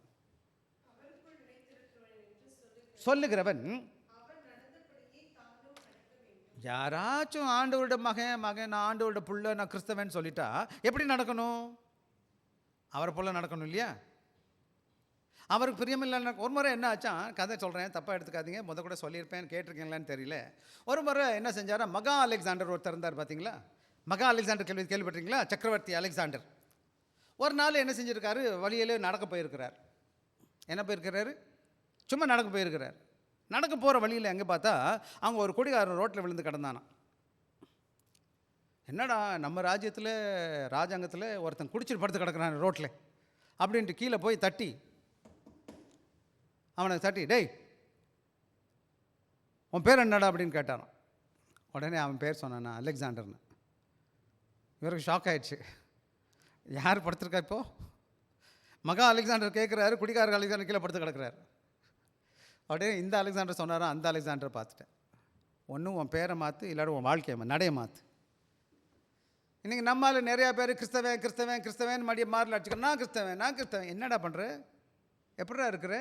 சொல்லுகிறவன் யாராச்சும் ஆண்டவரோட மகன் நான் ஆண்டவரோட புள்ள நான் கிறிஸ்தவன் சொல்லிட்டா எப்படி நடக்கணும்? அவரை போல நடக்கணும் இல்லையா? அவருக்கு பிரியமில்லை. ஒரு முறை என்ன ஆச்சான், கதை சொல்கிறேன், தப்பாக எடுத்துக்காதீங்க. கூட சொல்லியிருப்பேன், கேட்டிருக்கீங்களான்னு தெரியல. ஒரு முறை என்ன செஞ்சாரா, மகா அலெக்சாண்டர் ஒருத்தர் இருந்தார் பார்த்தீங்களா? மகா அலெக்சாண்டர் கேள்விப்பட்டீங்களா? சக்கரவர்த்தி அலெக்சாண்டர். ஒரு நாள் என்ன செஞ்சுருக்காரு, வழியிலே நடக்க போயிருக்கிறார். என்ன போயிருக்கிறாரு? சும்மா நடக்க போயிருக்கிறார். நடக்க போகிற வழியில் எங்கே பார்த்தா அவங்க ஒரு குடிகாரன் ரோட்டில் விழுந்து கிடந்தானான். என்னடா நம்ம ராஜ்யத்தில் ராஜாங்கத்தில் ஒருத்தன் குடிச்சிட்டு படுத்து கிடக்கிறான் ரோட்டில் அப்படின்ட்டு கீழே போய் தட்டி அவனை தட்டி, டேய் உன் பேர் என்னடா அப்படின்னு கேட்டாரான். உடனே அவன் பேர் சொன்னான், அலெக்சாண்டர்னு. இவருக்கு ஷாக் ஆகிடுச்சு. யார் படுத்துருக்கா இப்போது? மகா அலெக்சாண்டர் கேட்குறாரு, குடிகாரர் அலெக்சாண்டர் கீழே படுத்து கிடக்கிறாரு. அப்படியே இந்த அலெக்சாண்டர் சொன்னாரா, அந்த அலெக்சாண்டரை பார்த்துட்டேன். ஒன்றும் உன் பேரை மாற்று, இல்லாட உன் வாழ்க்கையை நடைய மாற்று. இன்றைக்கி நம்மளால் நிறையா பேர் கிறிஸ்தவன் கிறிஸ்தவன் கிறிஸ்தவன் மடிய மாறல அடிச்சுக்கிறேன், நான் கிறிஸ்தவன் நான் கிறிஸ்தவன். என்னடா பண்ணுற? எப்படா இருக்கிற?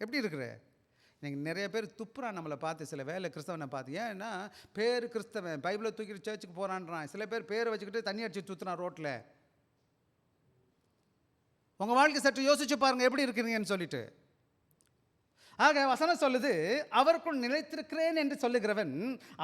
எப்படி இருக்கிற? இன்றைக்கி நிறைய பேர் துப்புறான் நம்மளை பார்த்து, சில வேலை கிறிஸ்தவனை பார்த்து. ஏன்னா பேர் கிறிஸ்தவன், பைபிளை தூக்கிட்டு சர்ச்சுக்கு போகிறான்றான். சில பேர் பேரை வச்சுக்கிட்டு தண்ணி அடிச்சு சுற்றுறான் ரோட்டில். உங்கள் வாழ்க்கை சற்று யோசிச்சு பாருங்கள் எப்படி இருக்கிறீங்கன்னு சொல்லிட்டு. ஆக வசனம் சொல்லுது, அவருக்குள் நிலைத்திருக்கிறேன் என்று சொல்லுகிறவன்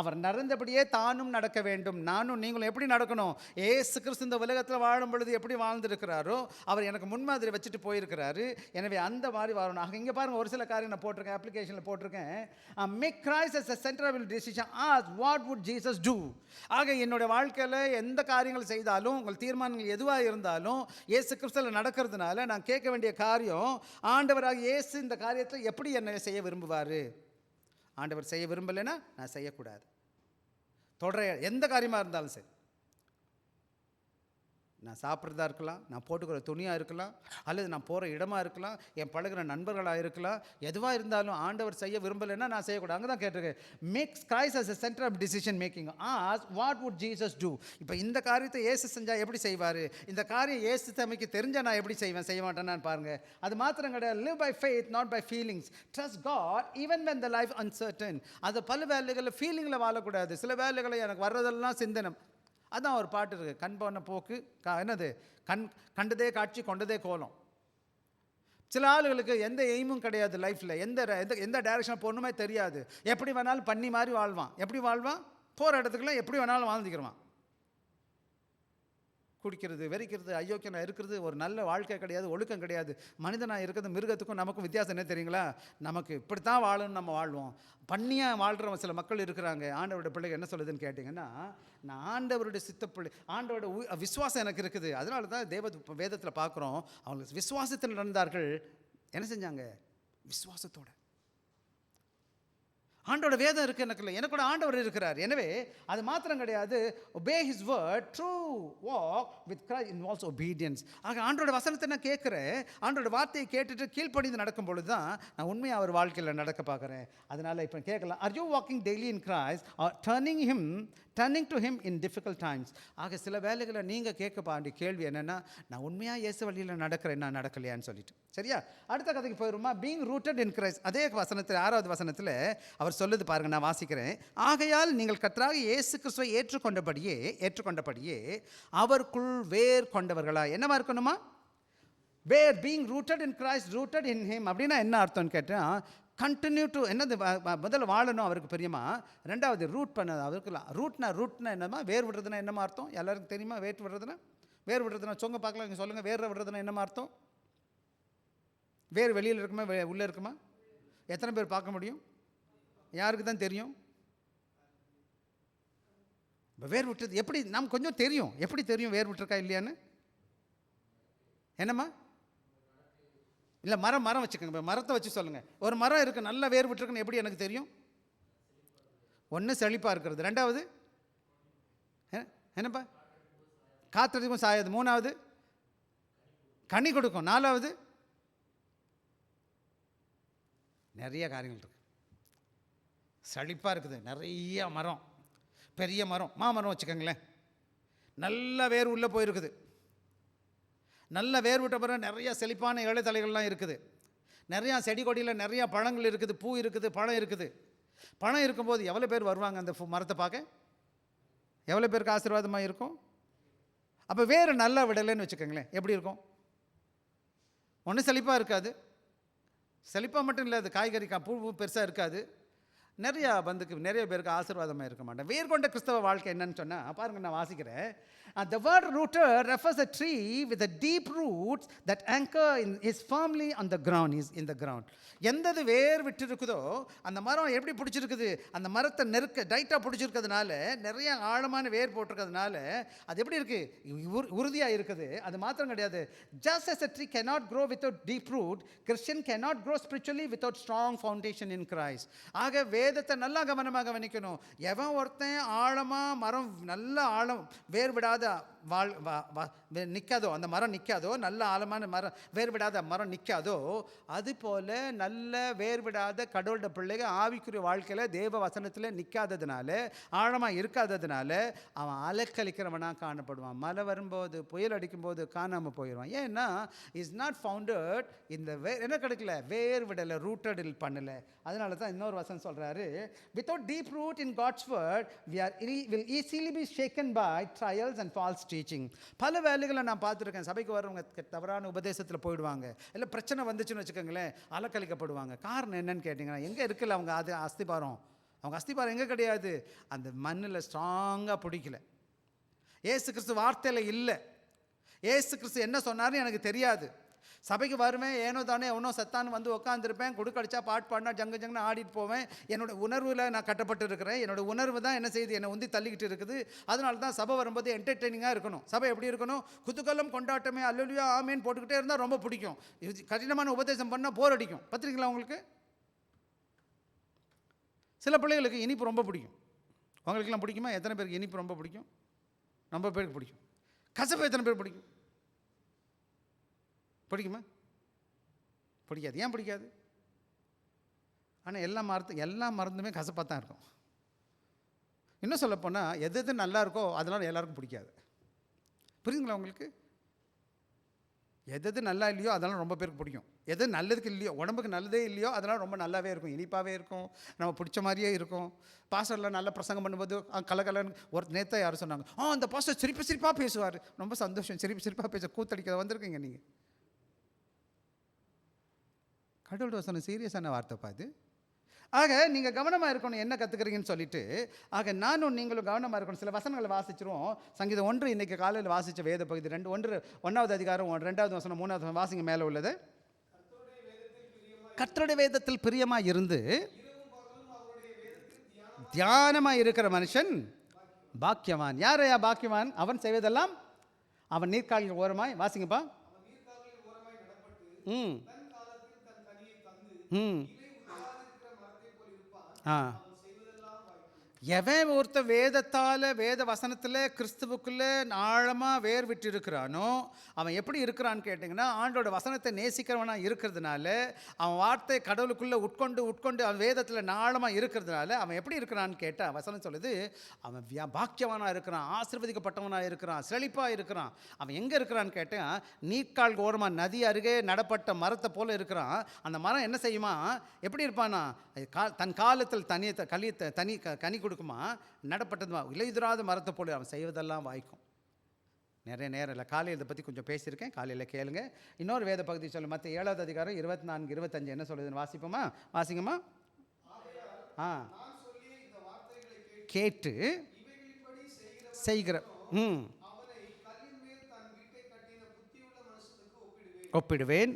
அவர் நடந்தபடியே தானும் நடக்க வேண்டும். நானும் நீங்களும் எப்படி நடக்கணும்? ஏசு கிறிஸ்து இந்த உலகத்தில் வாழும் பொழுது எப்படி வாழ்ந்துருக்கிறாரோ அவர் எனக்கு முன்மாதிரி வச்சுட்டு போயிருக்கிறாரு. எனவே அந்த மாதிரி வாழணும். ஆக இங்கே பாருங்கள், ஒரு சில காரியம் நான் போட்டிருக்கேன், அப்ளிகேஷனில் போட்டிருக்கேன். Make Christ as a central decision, ask what would Jesus do. ஆக என்னுடைய வாழ்க்கையில் எந்த காரியங்கள் செய்தாலும், உங்கள் தீர்மானங்கள் எதுவாக இருந்தாலும் இயேசு கிறிஸ்துவில் நடக்கிறதுனால நான் கேட்க வேண்டிய காரியம், ஆண்டவராக இயேசு இந்த காரியத்தில் எப்படி என்னை செய்ய விரும்புவார்? ஆண்டவர் செய்ய விரும்பலைன்னா நான் செய்யக்கூடாது. தொடர எந்த காரியமாக இருந்தாலும் சரி, நான் சாப்பிட்றதா இருக்கலாம், நான் போட்டுக்கிற துணியாக இருக்கலாம், அல்லது நான் போகிற இடமாக இருக்கலாம், என் பழகிற நண்பர்களாக இருக்கலாம், எதுவாக இருந்தாலும் ஆண்டவர் செய்ய விரும்பலைன்னா நான் செய்யக்கூடாது. அங்கே தான் கேட்டிருக்கேன், makes Christ as a center of decision making. ask what would Jesus do. இப்போ இந்த காரியத்தை இயேசு செஞ்சால் எப்படி செய்வார்? இந்த காரியம் இயேசு தமைக்கு தெரிஞ்சால் நான் எப்படி செய்ய மாட்டேன்னு பாருங்கள். அது மாத்திரம் கிடையாது. live by faith not by feelings. trust God even when the life uncertain. அது பல வேலைகளில் ஃபீலிங்கில் வாழக்கூடாது. சில வேலைகளை எனக்கு வர்றதெல்லாம் சிந்தனை. அதான் ஒரு பாட்டு இருக்குது, கண் போன போக்கு என்னது, கண்டதே காட்சி கொண்டதே கோலம். சில ஆளுகளுக்கு எந்த எய்மும் கிடையாது லைஃப்பில், எந்த டைரக்ஷனில் போகணுமே தெரியாது. எப்படி வேணாலும் பண்ணி மாதிரி வாழ்வான். எப்படி வாழ்வான்? போகிற இடத்துக்குலாம் எப்படி வேணாலும் வாழ்ந்துக்கிறவான். குடிக்கிறது, வெறிக்கிறது, அயோக்கியனாக இருக்கிறது ஒரு நல்ல வாழ்க்கை கிடையாது, ஒழுக்கம் கிடையாது. மனிதனாக இருக்கிறது மிருகத்துக்கும் நமக்கும் வித்தியாசம் என்ன தெரியுங்களா? நமக்கு இப்படித்தான் வாழணும்னு நம்ம வாழ்வோம். பண்ணியாக வாழ்கிற சில மக்கள் இருக்கிறாங்க. ஆண்டவருடைய பிள்ளைகள் என்ன சொல்லுதுன்னு கேட்டிங்கன்னா, நான் ஆண்டவருடைய சித்தப்பிள்ளை, ஆண்டவருடைய விசுவாசம் எனக்கு இருக்குது. அதனால தான் வேதத்தில் பார்க்குறோம், அவங்க விசுவாசத்தில் நடந்தார்கள். என்ன செஞ்சாங்க? விசுவாசத்தோட. ஆண்டோட வேதம் இருக்குது எனக்குள்ள, எனக்கூட ஆண்டவர் இருக்கிறார். எனவே அது மாத்திரம் கிடையாது, obey his word, true walk with Christ involves obedience. ஆக ஆண்டோட வசனத்தை நான் கேட்குறேன், ஆண்டோட வார்த்தையை கேட்டுட்டு கீழ்ப்படிந்து நடக்கும் பொழுது தான் நான் உண்மையாக அவர் வாழ்க்கையில் நடக்க பார்க்குறேன். அதனால் இப்போ கேட்கலாம், are you walking daily in Christ or turning turning to him in difficult times. ஆக சில வேளைகளை நீங்கள் கேட்க வேண்டிய கேள்வி என்னென்னா, நான் உண்மையாக இயேசு வழியில் நடக்கிறேன், நான் நடக்கலையான்னு சொல்லிட்டு. சரியா? அடுத்த கதைக்கு போயிடுமா? Being rooted in Christ. அதே வசனத்தில் 6வது வசனத்தில் அவர் சொல்லுது பாருங்கள், நான் வாசிக்கிறேன். ஆகையால் நீங்கள் கர்த்தராகிய இயேசு கிறிஸ்துவை ஏற்றுக்கொண்டபடியே அவருக்குள் வேர் கொண்டவர்களா. என்னவா இருக்கணுமா? வேர், being rooted in Christ, rooted in him. அப்படின்னா என்ன அர்த்தம்னு கேட்டால், கண்டினியூ டு என்னது, முதல்ல வாழணும் அவருக்கு பிரியமா. ரெண்டாவது ரூட் பண்ணது அவருக்கு. ரூட்னா என்னமா? வேர் விடுறதுனா என்னமா அர்த்தம்? எல்லாருக்கும் தெரியுமா? வேர் விடுறதுனா சொங்க பார்க்கலாம், இங்கே சொல்லுங்கள். வேர் விடுறதுனா என்னமா அர்த்தம்? வேர் வெளியில் இருக்குமா, உள்ளே இருக்குமா? எத்தனை பேர் பார்க்க முடியும்? யாருக்கு தான் தெரியும்? இப்போ வேர் விட்டுறது எப்படி நமக்கு கொஞ்சம் தெரியும். எப்படி தெரியும் வேர் விட்டுருக்கா இல்லையான்னு? என்னம்மா? இல்லை, மரம் வச்சுக்கோங்க. இப்போ மரத்தை வச்சு சொல்லுங்கள். ஒரு மரம் இருக்குது, நல்ல வேர் விட்டுருக்குன்னு எப்படி எனக்கு தெரியும்? ஒன்று செழிப்பாக இருக்கிறது, ரெண்டாவது என்னப்பா, காற்றடிக்கும் சாயாது, மூணாவது கனி கொடுக்கும், நாலாவது நிறைய காரியங்கள் இருக்குது. செழிப்பாக இருக்குது, நிறைய மரம், பெரிய மரம், மாமரம் வச்சுக்கோங்களேன். நல்ல வேர் உள்ளே போயிருக்குது. நல்ல வேர் விட்ட பிறகு நிறையா செழிப்பான இலைத்தலைகள்லாம் இருக்குது. நிறையா செடி கொடியில் நிறையா பழங்கள் இருக்குது, பூ இருக்குது, பழம் இருக்குது. பழம் இருக்கும்போது எவ்வளோ பேர் வருவாங்க அந்த மரத்தை பார்க்க? எவ்வளோ பேருக்கு ஆசீர்வாதமாக இருக்கும்? அப்போ வேறு நல்லா விடலைன்னு வச்சுக்கோங்களேன், எப்படி இருக்கும்? ஒன்றும் செழிப்பாக இருக்காது. செழிப்பாக மட்டும் இல்லை, அது காய்கறி பூ பெருசாக இருக்காது. நிறைய பேருக்கு ஆசீர்வாதமாக இருக்க மாட்டேன். வேர் கொண்ட கிறிஸ்தவ வாழ்க்கை என்னன்னு சொன்னால் பாருங்கள், நான் வாசிக்கிறேன். The word rooted refers a tree with a deep roots that anchor is firmly on the ground, is in the ground. எந்தது வேர் விட்டு இருக்குதோ அந்த மரம் எப்படி பிடிச்சிருக்குது? அந்த மரத்தை டைட்டாக பிடிச்சிருக்கிறதுனால, நிறைய ஆழமான வேர் போட்டிருக்கிறதுனால அது எப்படி இருக்குது? உறுதியாக இருக்குது. அது மாத்திரம் கிடையாது. Just as a tree cannot grow without deep root, Christian cannot grow spiritually without strong foundation in Christ. ஆக வேதத்தை நல்லா கவனமாக கவனிக்கணும். எவன் ஒருத்தன் ஆழமாக மரம் நல்ல ஆழம் வேர் விடாத நிற்காதோ, அந்த மரம் நிற்காதோ, நல்ல ஆழமான மரம் வேர் விடாத மரம் நிற்காதோ, அது போல் நல்ல வேர் விடாத கடவுளோட பிள்ளைகள் ஆவிக்குரிய வாழ்க்கையில் தேவ வசனத்தில் நிற்காததுனால, ஆழமாக இருக்காததுனால அவன் அலக்களிக்கிறவனாக காணப்படுவான். மழை வரும்போது, புயல் அடிக்கும்போது காணாமல் போயிடுவான். ஏன்னா இஸ் நாட் ஃபவுண்டட் இந்த என்ன கிடைக்கல, வேர் விடலை, ரூட்டட் பண்ணலை. அதனால தான் இன்னொரு வசனம் சொல்கிறாரு, without deep root in God's word will easily be shaken by trials and false teaching. பல வேலைகளை நான் பார்த்துருக்கேன். சபைக்கு வரவங்க தவறான உபதேசத்தில் போயிடுவாங்க. இல்லை பிரச்சனை வந்துச்சுன்னு வச்சுக்கோங்களேன், அலக்கழிக்கப்படுவாங்க. காரணம் என்னன்னு கேட்டிங்கன்னா, எங்கே இருக்குல்ல அவங்க அது அஸ்திபாரம், அவங்க அஸ்திபாரம் எங்கே கிடையாது, அந்த மண்ணில் ஸ்ட்ராங்காக பிடிக்கல. ஏசு கிறிஸ்து வார்த்தையில் இல்லை. ஏசு கிறிஸ்து என்ன சொன்னார்னு எனக்கு தெரியாது. சபைக்கு வருவேன், ஏனோ தானே எவனோ சத்தான்னு வந்து உட்காந்துருப்பேன், குடுக்கடிச்சா பாட்டு பாடினா ஜங்குன்னு ஆடிட்டு போவேன். என்னோட உணர்வில் நான் கட்டப்பட்டு இருக்கிறேன். என்னோட உணர்வு தான் என்ன செய்யுது, என்னை உந்தி தள்ளிக்கிட்டு இருக்குது. அதனால தான் சபை வரும்போது என்டர்டெய்னிங்காக இருக்கணும். சபை எப்படி இருக்கணும்? குதூகலம், கொண்டாட்டமே, அல்லேலூயா ஆமேன் போட்டுக்கிட்டே இருந்தால் ரொம்ப பிடிக்கும். கடினமான உபதேசம் பண்ணால் போர் அடிக்கும். பார்த்துருக்கீங்களா உங்களுக்கு? சில பிள்ளைகளுக்கு இனிப்பு ரொம்ப பிடிக்கும். உங்களுக்கெல்லாம் பிடிக்குமா? எத்தனை பேருக்கு இனிப்பு ரொம்ப பிடிக்கும்? ரொம்ப பேருக்கு பிடிக்கும். கசப்பு எத்தனை பேர் பிடிக்கும்? பிடிக்குமா? பிடிக்காது. ஏன் பிடிக்காது? ஆனால் எல்லா மருந்துமே கசப்பாக தான் இருக்கும். இன்னும் சொல்லப்போனால் எது நல்லா இருக்கோ அதெல்லாம் எல்லாருக்கும் பிடிக்காது. புரியுதுங்களா உங்களுக்கு? எது நல்லா இல்லையோ அதெல்லாம் ரொம்ப பேருக்கு பிடிக்கும். எது நல்லதுக்கு இல்லையோ, உடம்புக்கு நல்லதே இல்லையோ அதெல்லாம் ரொம்ப நல்லாவே இருக்கும், இனிப்பாகவே இருக்கும், நம்ம பிடிச்ச மாதிரியே இருக்கும். பாஸ்டர்லாம் நல்லா பிரசங்கம் பண்ணும்போது கலகலன்னு ஒரு நேற்று யாரும் சொன்னாங்க, அந்த பாஸ்டர் சிரிப்பாக பேசுவார். ரொம்ப சந்தோஷம். சிரிப்பாக பேச கூத்தடிக்க வந்திருக்கீங்க நீங்கள். கடவுள் வசனம் சீரியஸான வார்த்தைப்பா இது. ஆக நீங்கள் கவனமாக இருக்கணும் என்ன கற்றுக்கிறீங்கன்னு சொல்லிட்டு. ஆக நானும் நீங்களும் கவனமாக இருக்கணும். சில வசனங்களை வாசிச்சிருவோம். சங்கீதம் 1 இன்றைக்கி காலையில் வாசித்த வேத பகுதி 1வது அதிகாரம் 2வது வசனம் 3வது வசனம் வாசிங்க. மேலே உள்ளது, கர்த்தருடைய வேதத்தில் பிரியமாக இருந்து தியானமாக இருக்கிற மனுஷன் பாக்கியவான். யாரையா பாக்கியவான்? அவன் செய்வதெல்லாம் அவன் நீர்க்கால்கள் ஓரமாய், வாசிங்கப்பா, எவன் ஒருத்த வேதத்தால் வேத வசனத்தில் கிறிஸ்துவுக்குள்ளே ஆழமாக வேர் விட்டு இருக்கிறானோ அவன் எப்படி இருக்கிறான்னு கேட்டிங்கன்னா, ஆண்டோட வசனத்தை நேசிக்கிறவனாக இருக்கிறதுனால, அவன் வார்த்தை கடவுளுக்குள்ளே உட்கொண்டு அவன் வேதத்தில் ஆழமாக இருக்கிறதுனால அவன் எப்படி இருக்கிறான்னு கேட்டால் வசனம் சொல்லுது, அவன் பாக்கியவானாக இருக்கிறான், ஆசீர்வதிக்கப்பட்டவனாக இருக்கிறான், செழிப்பாக இருக்கிறான். அவன் எங்கே இருக்கிறான்னு கேட்டால், நீர்க்கால் ஓரமாக நதி அருகே நடப்பட்ட மரத்தை போல் இருக்கிறான். அந்த மரம் என்ன செய்யுமா, எப்படி இருப்பானா, தன் காலத்தில் கனி கொடுக்குமா, நடப்பட்டதுமா, இலையுதிராத மரத்தை போல அவன் செய்வதெல்லாம் வாய்க்கும். நிறைய நேரம் இல்லை, காலையில் இதை பற்றி கொஞ்சம் பேசியிருக்கேன், காலையில் கேளுங்க. இன்னொரு வேத பகுதி சொல்லு, மற்ற 7வது அதிகாரம் 24, 25 என்ன சொல்லுதுன்னு வாசிப்போமா? வாசிங்கம்மா. கேட்டு செய்கிற ஒப்பிடுவேன்,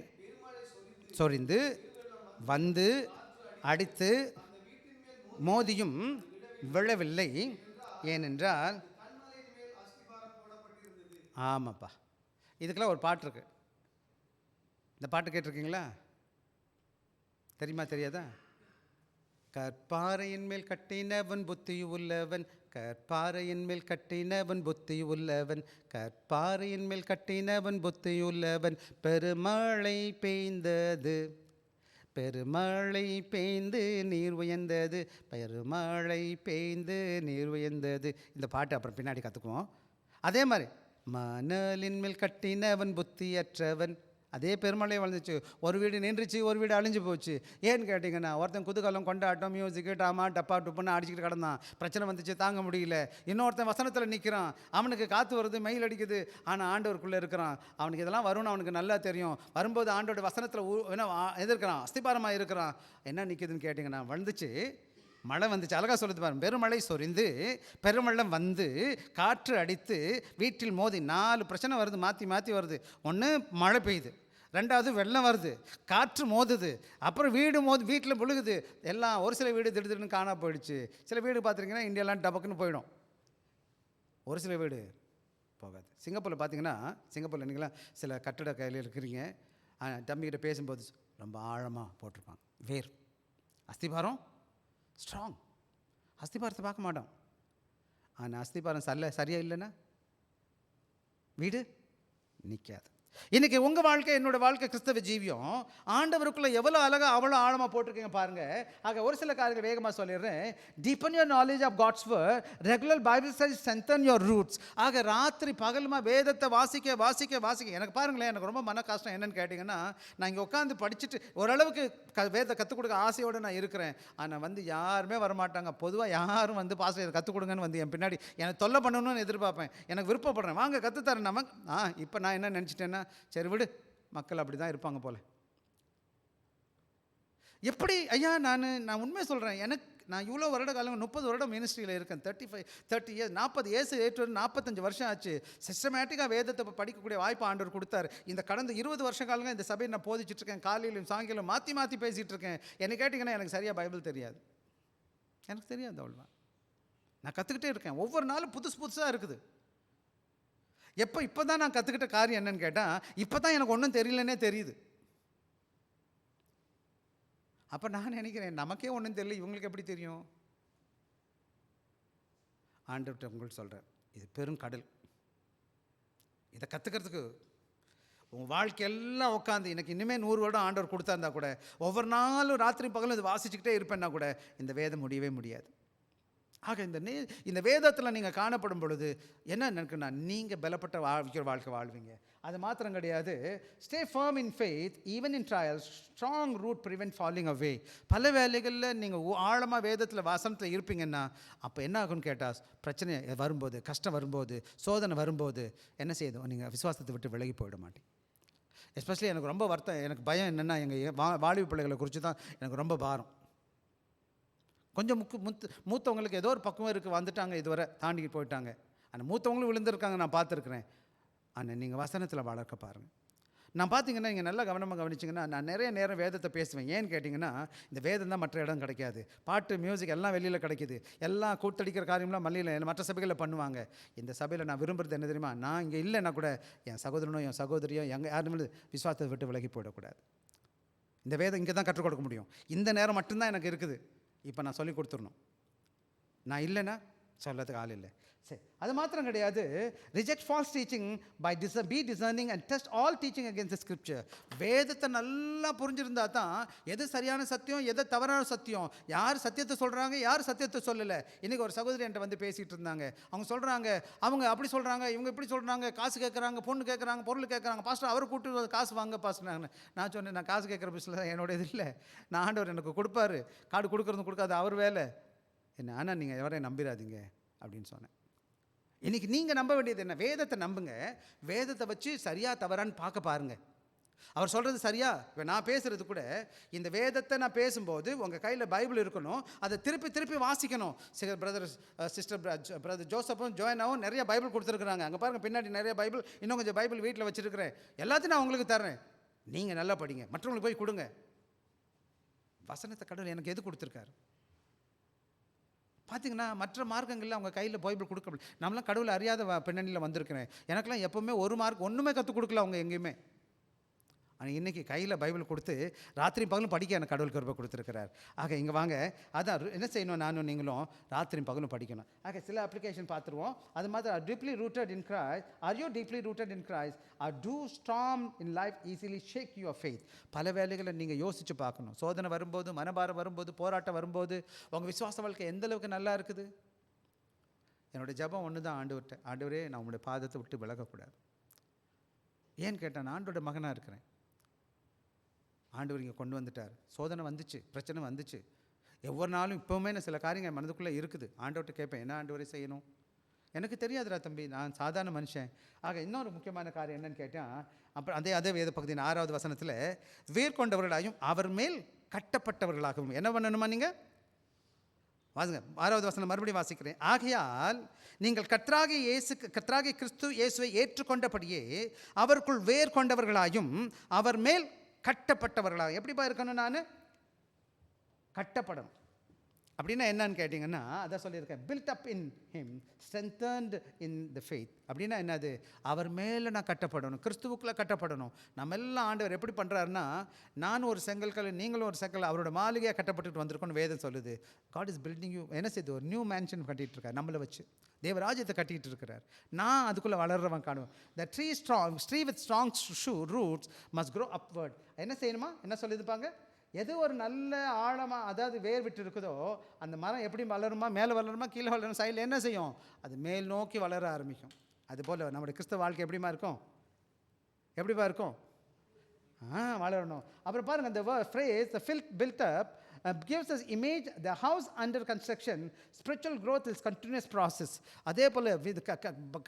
சொரிந்து வந்து அடித்து மோதியும் விழவில்லை, ஏனென்றால் ஆமாப்பா. இதுக்கெல்லாம் ஒரு பாட்டு இருக்கு. இந்த பாட்டு கேட்டிருக்கீங்களா? தெரியுமா தெரியாதா? கற்பாறையின் மேல் கட்டினவன் புத்தி உள்ளவன், கற்பாறையின் மேல் கட்டினவன் புத்தி உள்ளவன், கற்பாறையின் மேல் கட்டினவன் புத்தி உள்ளவன். பெருமழை பெய்ந்தது, பெருமழை பெய்ந்து நீர் உயர்ந்தது, பெருமழை பெய்ந்து நீர் உயர்ந்தது. இந்த பாட்டு அப்புறம் பின்னாடி கற்றுக்குவோம். அதே மாதிரி மணலின் மேல் கட்டினவன் புத்தியற்றவன். அதே பெருமழை வளர்ந்துச்சு, ஒரு வீடு நின்றுச்சு, ஒரு வீடு அழிஞ்சு போச்சு. ஏன்னு கேட்டிங்கன்னா, ஒருத்தன் குதூகலம் கொண்டாட்டம், மியூசிக்கு, டாமா டப்பா டுப்புன்னு அடிச்சுக்கிட்டு கிடந்தான். பிரச்சனை வந்துச்சு, தாங்க முடியல. இன்னொருத்தன் வசனத்தில் நிற்கிறான், அவனுக்கு காற்று வருது, மயில் அடிக்குது, ஆனால் ஆண்டவருக்குள்ளே இருக்கிறான். அவனுக்கு இதெல்லாம் வரும்னு அவனுக்கு நல்லா தெரியும். வரும்போது ஆண்டோட வசனத்தில் என்ன எதிர்க்கிறான், அஸ்திபாரமாக இருக்கிறான். என்ன நிற்குதுன்னு கேட்டிங்கன்னா, வந்துச்சு, மழை வந்துச்சு. அழகாக சொல்லுது பாருங்க, பெருமழை சொரிந்து பெருமள்ளம் வந்து காற்று அடித்து வீட்டில் மோதி. 4 பிரச்சனை வருது, மாற்றி மாற்றி வருது. ஒன்று மழை பெய்யுது, ரெண்டாவது வெள்ளம் வருது, காற்று மோதுது, அப்புறம் வீடு வீட்டில் புழுகுது. எல்லாம் ஒரு சில வீடு திடீர்னு காணா போயிடுச்சு. சில வீடு பார்த்துருக்கீங்கன்னா இந்தியாலாம் டபக்குன்னு போயிடும், ஒரு சில வீடு போகாது. சிங்கப்பூரில் பார்த்தீங்கன்னா, சிங்கப்பூரில் நீங்களாம் சில கட்டட கையில் இருக்கிறீங்க, தம்பிக்கிட்ட பேசும்போது ரொம்ப ஆழமாக போட்டிருப்பாங்க வேர். அஸ்திபாரம் ஸ்ட்ராங், அஸ்திபாரத்தை பார்க்க மாட்டோம். ஆனால் அஸ்திபாரம் சரியாக இல்லைன்னா வீடு நிற்காது. இன்றைக்கி உங்கள் வாழ்க்கை, என்னோட வாழ்க்கை, கிறிஸ்தவ ஜீவியம் ஆண்டவருக்குள்ளே எவ்வளோ அழகாக அவ்வளோ ஆழமாக போட்டிருக்கீங்க பாருங்கள். ஆக ஒரு சில காரியங்கள் வேகமாக சொல்லிடுறேன். Deepen your knowledge of God's word, regular Bible study strengthen your roots. ஆக ராத்திரி பகலுமா வேதத்தை வாசிக்க வாசிக்க வாசிக்க. எனக்கு பாருங்களேன், எனக்கு ரொம்ப மன கஷ்டம் என்னென்னு கேட்டிங்கன்னா, நான் இங்கே உட்காந்து படிச்சுட்டு ஓரளவுக்கு வேதத்தை கற்றுக் கொடுக்க ஆசையோடு நான் இருக்கிறேன். ஆனால் யாருமே வரமாட்டாங்க. பொதுவாக யாரும் பாஸ்டர் இதை கற்றுக் கொடுங்கன்னு என் பின்னாடி எனக்கு தொல்லை பண்ணணும்னு எதிர்பார்ப்பேன். எனக்கு விருப்பப்படுறேன், வாங்க கற்றுத்தரேன். இப்போ நான் என்ன நினச்சிட்டேன்னா, சரி விடு, மக்கள் அப்படி தான் இருப்பாங்க போல. எப்படி ஐயா, நான் உண்மை சொல்கிறேன். நான் இவ்வளோ வருட காலம் 30 வருடம் மினிஸ்ட்ரியில் இருக்கேன். 30 இயர்ஸ் 40 இயர்ஸ் 45 வருஷம் ஆச்சு. சிஸ்டமேட்டிக்காக வேதத்தை படிக்கக்கூடிய வாய்ப்பு ஆண்டவர் கொடுத்தார். இந்த கடந்த 20 வருஷ காலங்க இந்த சபையை நான் போதிச்சுட்ருக்கேன். காலையிலும் சாயங்காலம் மாற்றி மாற்றி பேசிகிட்டு இருக்கேன். என்ன கேட்டிங்கன்னா, எனக்கு சரியாக பைபிள் தெரியாது, எனக்கு தெரியாது அவ்வளோவா. நான் கற்றுக்கிட்டே இருக்கேன். ஒவ்வொரு நாளும் புதுசாக இருக்குது. இப்போ தான் நான் கற்றுக்கிட்ட காரியம் என்னன்னு கேட்டால், இப்போ தான் எனக்கு ஒன்றும் தெரியலன்னே தெரியுது. அப்போ நான் நினைக்கிறேன், நமக்கே ஒன்றும் தெரியல, இவங்களுக்கு எப்படி தெரியும்? ஆண்டவர்கிட்ட உங்களுக்கு சொல்கிறேன், இது பெரும் கடல். இதை கற்றுக்கிறதுக்கு உங்கள் வாழ்க்கையெல்லாம் உட்காந்து எனக்கு இனிமேல் 100 வருடம் ஆண்டவர் கொடுத்தாருந்தா கூட, ஒவ்வொரு நாளும் ராத்திரி பகலும் இது வாசிச்சுக்கிட்டே இருப்பேன்னா கூட இந்த வேதம் முடியவே முடியாது. ஆக இந்த வேதத்தில் நீங்கள் காணப்படும் பொழுது என்ன நினைக்குன்னா, நீங்கள் பலப்பட்ட வாழ்க்கை வாழ்வீங்க. அது மாத்திரம் கிடையாது, stay firm in faith even in trials, strong root prevent falling away. பல வேலைகளில் நீங்கள் ஆழமாக வேதத்தில் வசனத்தில் இருப்பீங்கன்னா, அப்போ என்ன ஆகும்னு கேட்டால், பிரச்சனை வரும்போது, கஷ்டம் வரும்போது, சோதனை வரும்போது என்ன செய்யுது, நீங்கள் விசுவாசத்தை விட்டு விலகி போயிட மாட்டீங்க. எஸ்பெஷலி எனக்கு ரொம்ப வருத்தம், எனக்கு பயம் என்னென்னா, எங்கள் வாலிப பிள்ளைகளை குறித்து தான் எனக்கு ரொம்ப பாரம். கொஞ்சம் மூத்தவங்களுக்கு ஏதோ ஒரு பக்குவம் இருக்குது, வந்துட்டாங்க, இதுவரை தாண்டிக்கிட்டு போயிட்டாங்க. ஆனால் மூத்தவங்களும் விழுந்திருக்காங்க, நான் பார்த்துருக்குறேன். ஆனால் நீங்கள் வசனத்தில் வளர்க்க பாருங்கள். நான் பார்த்தீங்கன்னா, இங்கே நல்லா கவனமாக கவனிச்சிங்கன்னா, நான் நிறைய நேரம் வேதத்தை பேசுவேன். ஏன்னு கேட்டிங்கன்னா, இந்த வேதம் தான் மற்ற இடம் கிடைக்காது. பாட்டு, மியூசிக் எல்லாம் வெளியில் கிடைக்கிது. எல்லாம் கூத்தடிக்கிற காரியம்லாம் மல்லியில் மற்ற சபைகளில் பண்ணுவாங்க. இந்த சபையில் நான் விரும்புகிறது என்ன தெரியுமா? நான் இங்கே இல்லைன்னா கூட என் சகோதரனோ என் சகோதரியோ யாருமே விசுவாசத்தை விட்டு விலகி போயிடக்கூடாது. இந்த வேதம் இங்கே தான் கற்றுக் கொடுக்க முடியும். இந்த நேரம் மட்டும்தான் எனக்கு இருக்குது. இப்போ நான் சொல்லி கொடுத்துடணும். நான் இல்லைன்னா சொல்லதுக்கு ஆள் இல்லை. சரி, அது மாத்திரம் கிடையாது. Reject false teaching by be discerning and test all teaching against the scripture. வேதத்தை நல்லா புரிஞ்சிருந்தா தான் எது சரியான சத்தியம், எது தவறான சத்தியம், யார் சத்தியத்தை சொல்கிறாங்க, யார் சத்தியத்தை சொல்லலை. இன்றைக்கி ஒரு சகோதரி என்கிட்ட வந்து பேசிகிட்டு இருந்தாங்க. அவங்க சொல்கிறாங்க, அவங்க அப்படி சொல்கிறாங்க, இவங்க இப்படி சொல்கிறாங்க, காசு கேட்குறாங்க, பொண்ணு கேட்குறாங்க, பொருள் கேட்குறாங்க, பாஸ்டர் அவரை கூப்பிட்டு காசு வாங்க பாஸ்டர். நான் சொன்னேன், நான் காசு கேட்குற பிஸ்னஸ் என்னோட இது இல்லை. நான் ஆண்டவர் எனக்கு கொடுப்பாரு, கார்டு கொடுக்குறது கொடுக்காது அவர் வேலை என்ன. ஆனால் நீங்கள் எவரையும் நம்பிடாதீங்க அப்படின்னு சொன்னேன். இன்றைக்கி நீங்கள் நம்ப வேண்டியது என்ன? வேதத்தை நம்புங்க. வேதத்தை வச்சு சரியாக தவறான்னு பார்க்க பாருங்கள். அவர் சொல்கிறது சரியா? இப்போ நான் பேசுகிறது கூட இந்த வேதத்தை நான் பேசும்போது உங்கள் கையில் பைபிள் இருக்கணும், அதை திருப்பி திருப்பி வாசிக்கணும். பிரதர் ஜோசப்பும் ஜோயனாவும் நிறைய பைபிள் கொடுத்துருக்குறாங்க. அங்கே பாருங்கள், பின்னாடி நிறைய பைபிள், இன்னும் கொஞ்சம் பைபிள் வீட்டில் வச்சுருக்கிறேன். எல்லாத்தையும் நான் உங்களுக்கு தர்றேன், நீங்கள் நல்லா படிங்க, மற்றவங்களுக்கு போய் கொடுங்க. வசனத்தை கடவுள் எனக்கு எது கொடுத்துருக்காரு பார்த்தீங்கன்னா? மற்ற மார்க்கங்களில் அவங்க கையில் பைபிள் கொடுக்க முடியல. நம்மளாம் கடவுளை அறியாத பின்னணியில் வந்திருக்கிறேன். எனக்கெல்லாம் எப்போவுமே ஒரு மார்க் ஒன்றுமே கற்றுக் கொடுக்கல அவங்க எங்கேயுமே. ஆனால் இன்றைக்கி கையில் பைபிள் கொடுத்து ராத்திரி பகலும் படிக்க எனக்கு கடவுள் கிருபை கொடுத்துருக்கிறார். ஆக இங்கே வாங்க, அதான் என்ன செய்யணும், நானும் நீங்களும் ராத்திரி பகலும் படிக்கணும். ஆக சில அப்ளிகேஷன் பார்த்துருவோம். அது மாதிரி are deeply rooted in Christ. Are you deeply rooted in Christ? Are do storm in life easily shake your faith? பல வேலைகளை நீங்கள் யோசித்து பார்க்கணும். சோதனை வரும்போது, மனபாரம் வரும்போது, போராட்டம் வரும்போது உங்கள் விசுவாச வாழ்க்கை எந்த அளவுக்கு நல்லா இருக்குது? என்னுடைய ஜெபம் ஒன்று தான், ஆண்டவரே நான் உங்களுடைய பாதத்தை விட்டு விலகக்கூடாது. ஏன்னு கேட்டேன், நான் ஆண்டோட மகனாக இருக்கிறேன். ஆண்டவர் இங்கே கொண்டு வந்துட்டார். சோதனை வந்துச்சு, பிரச்சனை வந்துச்சு. ஒவ்வொரு நாளும் இப்போவுமே நான் சில காரியங்கள் மனதுக்குள்ளே இருக்குது. ஆண்டவர்கிட்ட கேட்பேன், என்ன ஆண்டவரே செய்யணும்? எனக்கு தெரியாதுடா தம்பி, நான் சாதாரண மனுஷன். ஆக இன்னொரு முக்கியமான காரியம் என்னன்னு கேட்டால், அப்புறம் அதே வேத பகுதியின் 6வது வசனத்தில், வேர் கொண்டவர்களாயும் அவர் மேல் கட்டப்பட்டவர்களாகவும் என்ன பண்ணணுமா? நீங்கள் வாசுங்க, 6வது வசனம் மறுபடியும் வாசிக்கிறேன். ஆகையால் நீங்கள் கர்த்தராகிய கிறிஸ்து இயேசுவை ஏற்றுக்கொண்டபடியே அவருக்குள் வேர் கொண்டவர்களாயும் அவர் மேல் கட்டப்பட்டவர்களாக. எப்படிப்பா இருக்கணும்? நான் கட்டப்படணும். அப்படின்னா என்னன்னு கேட்டிங்கன்னா, அதான் சொல்லியிருக்கேன், build up in him, strengthened in the faith. அப்படின்னா என்னது? அவர் மேலே நான் கட்டப்படணும், கிறிஸ்துவுக்குள்ளே கட்டப்படணும். நம்ம எல்லாம் ஆண்டவர் எப்படி பண்ணுறாருன்னா, நானும் ஒரு செங்கல்கள், நீங்களும் ஒரு செங்கல், அவரோட மாளிகையாக கட்டப்பட்டுட்டு வந்திருக்கோன்னு வேதம் சொல்லுது. God is building you. என்ன செய்யுது? ஒரு நியூ மேன்ஷன் கட்டிகிட்டு இருக்கார், நம்மளை வச்சு தேவராஜ்யத்தை கட்டிகிட்டு இருக்கிறார். நான் அதுக்குள்ளே வளர்றவன் காணுவேன். The tree with strong roots must grow upward. என்ன செய்யணுமா? என்ன சொல்லியிருப்பாங்க? எது ஒரு நல்ல ஆழமாக, அதாவது வேர் விட்டு இருக்குதோ, அந்த மரம் எப்படி வளருமா? மேலே வளருமா, கீழே வளரும், சைடில் என்ன செய்யும்? அது மேல் நோக்கி வளர ஆரம்பிக்கும். அதுபோல் நம்முடைய கிறிஸ்தவ வாழ்க்கை எப்படிமா இருக்கும்? எப்படிப்பா இருக்கும்? வளரணும். அப்புறம் பாருங்கள், அந்த phrase the built up gives us image the house under construction. Spiritual growth is continuous process. அதே போல்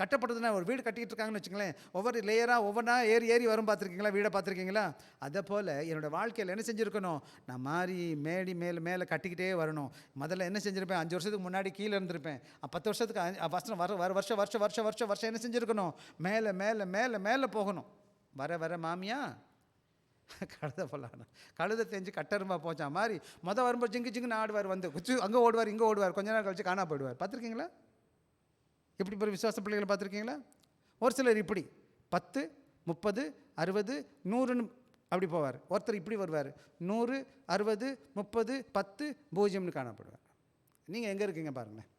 கட்டப்படுதுன்னா, ஒரு வீடு கட்டிகிட்டு இருக்காங்கன்னு வச்சுங்களேன், ஒவ்வொரு லேயராக ஒவ்வொன்றா ஏறி வரும். பார்த்துருக்கீங்களா? வீடை பார்த்துருக்கீங்களா? அதே போல் என்னோடய வாழ்க்கையில் என்ன செஞ்சுருக்கணும்? நான் மாறி மேலே கட்டிக்கிட்டே வரணும். முதல்ல என்ன செஞ்சுருப்பேன்? 5 வருஷத்துக்கு முன்னாடி கீழே இருந்திருப்பேன். 10 வருஷத்துக்கு வருஷம் என்ன செஞ்சுருக்கணும்? மேலே போகணும். வர மாமியா கழுதை போலான கழுதை தெரிஞ்சு கட்டரும்பா போச்சா மாதிரி வரும்போது ஜிங்குன்னு ஆடுவார், வந்து அங்கே ஓடுவார், இங்கே ஓடுவார், கொஞ்ச நேரம் கழிச்சு காணா போயிடுவார். பார்த்துருக்கீங்களா? இப்படி ஒரு விசுவாச பிள்ளைகளை பார்த்துருக்கீங்களா? ஒரு சிலர் இப்படி 10, 30, 60, 100ன்னு அப்படி போவார். ஒருத்தர் இப்படி வருவார், 100, 60, 30, 10, 0ன்னு காணப்படுவார். நீங்கள் எங்கே இருக்கீங்க பாருங்களேன்.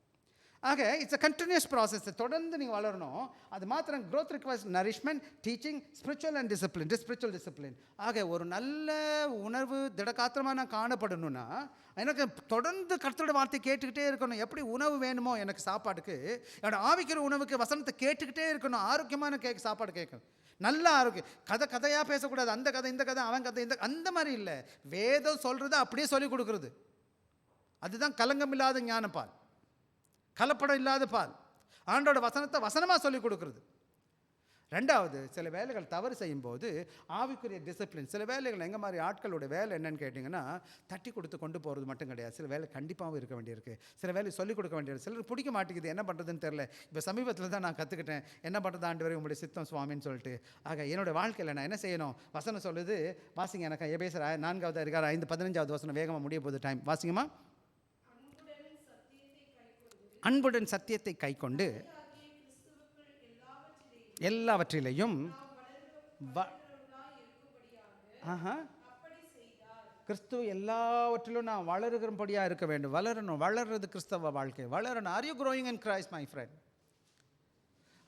ஆக இட்ஸ் அ கண்டினியூஸ் ப்ராசஸ். தொடர்ந்து நீங்கள் வளரணும். அது மாத்திரம் growth requires nourishment, teaching, spiritual and spiritual discipline. ஆக ஒரு நல்ல உணர்வு திடகாத்திரமாக நான் காணப்படணும்னா எனக்கு தொடர்ந்து கர்த்தரோட வார்த்தை கேட்டுக்கிட்டே இருக்கணும். எப்படி உணவு வேணுமோ எனக்கு சாப்பாடுக்கு, என்னோட ஆவிக்கிற உணவுக்கு வசனத்தை கேட்டுக்கிட்டே இருக்கணும். ஆரோக்கியமான சாப்பாடு கேட்கணும். நல்ல ஆரோக்கியம். கதையாக பேசக்கூடாது. அந்த கதை, இந்த கதை, அவன் கதை, அந்த மாதிரி இல்லை. வேதம் சொல்கிறத அப்படியே சொல்லிக் கொடுக்குறது. அதுதான் கலங்கம் இல்லாத ஞானப்பால், கலப்படம் இல்லாத பால். ஆண்டோட வசனத்தை வசனமாக சொல்லிக் கொடுக்குறது. 2வது, சில வேலைகள் தவறு செய்யும்போது ஆவிக்குரிய டிசிப்ளின். சில வேலைகள் எங்கள் மாதிரி ஆட்களோட வேலை என்னன்னு கேட்டிங்கன்னா, தட்டி கொடுத்து கொண்டு போகிறது மட்டும் கிடையாது. சில வேலை கண்டிப்பாகவும் இருக்க வேண்டியிருக்கு. சில வேலை சொல்லிக் கொடுக்க வேண்டியது. சிலர் பிடிக்க மாட்டேங்குது, என்ன பண்ணுறதுன்னு தெரில. இப்போ சமீபத்தில் தான் நான் கற்றுக்கிட்டேன், என்ன பண்ணுறது ஆண்டவரே உங்களுடைய சித்தம் சுவாமின்னு சொல்லிட்டு. ஆக என்னோடய வாழ்க்கையில் நான் என்ன செய்யணும்? வசனம் சொல்லுது, வாசிங்க. எனக்கு எபேசியர் 4வது அதிகாரம் 5:15 வசனம். வேகமாக முடிய போகுது டைம். வாசிங்கம்மா. அன்புடன் சத்தியத்தை கைக்கொண்டு எல்லாவற்றிலையும் கிறிஸ்துவ எல்லாவற்றிலும் நான் வளருகிறபடியாக இருக்க வேண்டும். வளர்றது கிறிஸ்தவ வாழ்க்கை வளரணும். Are you growing in Christ my friend?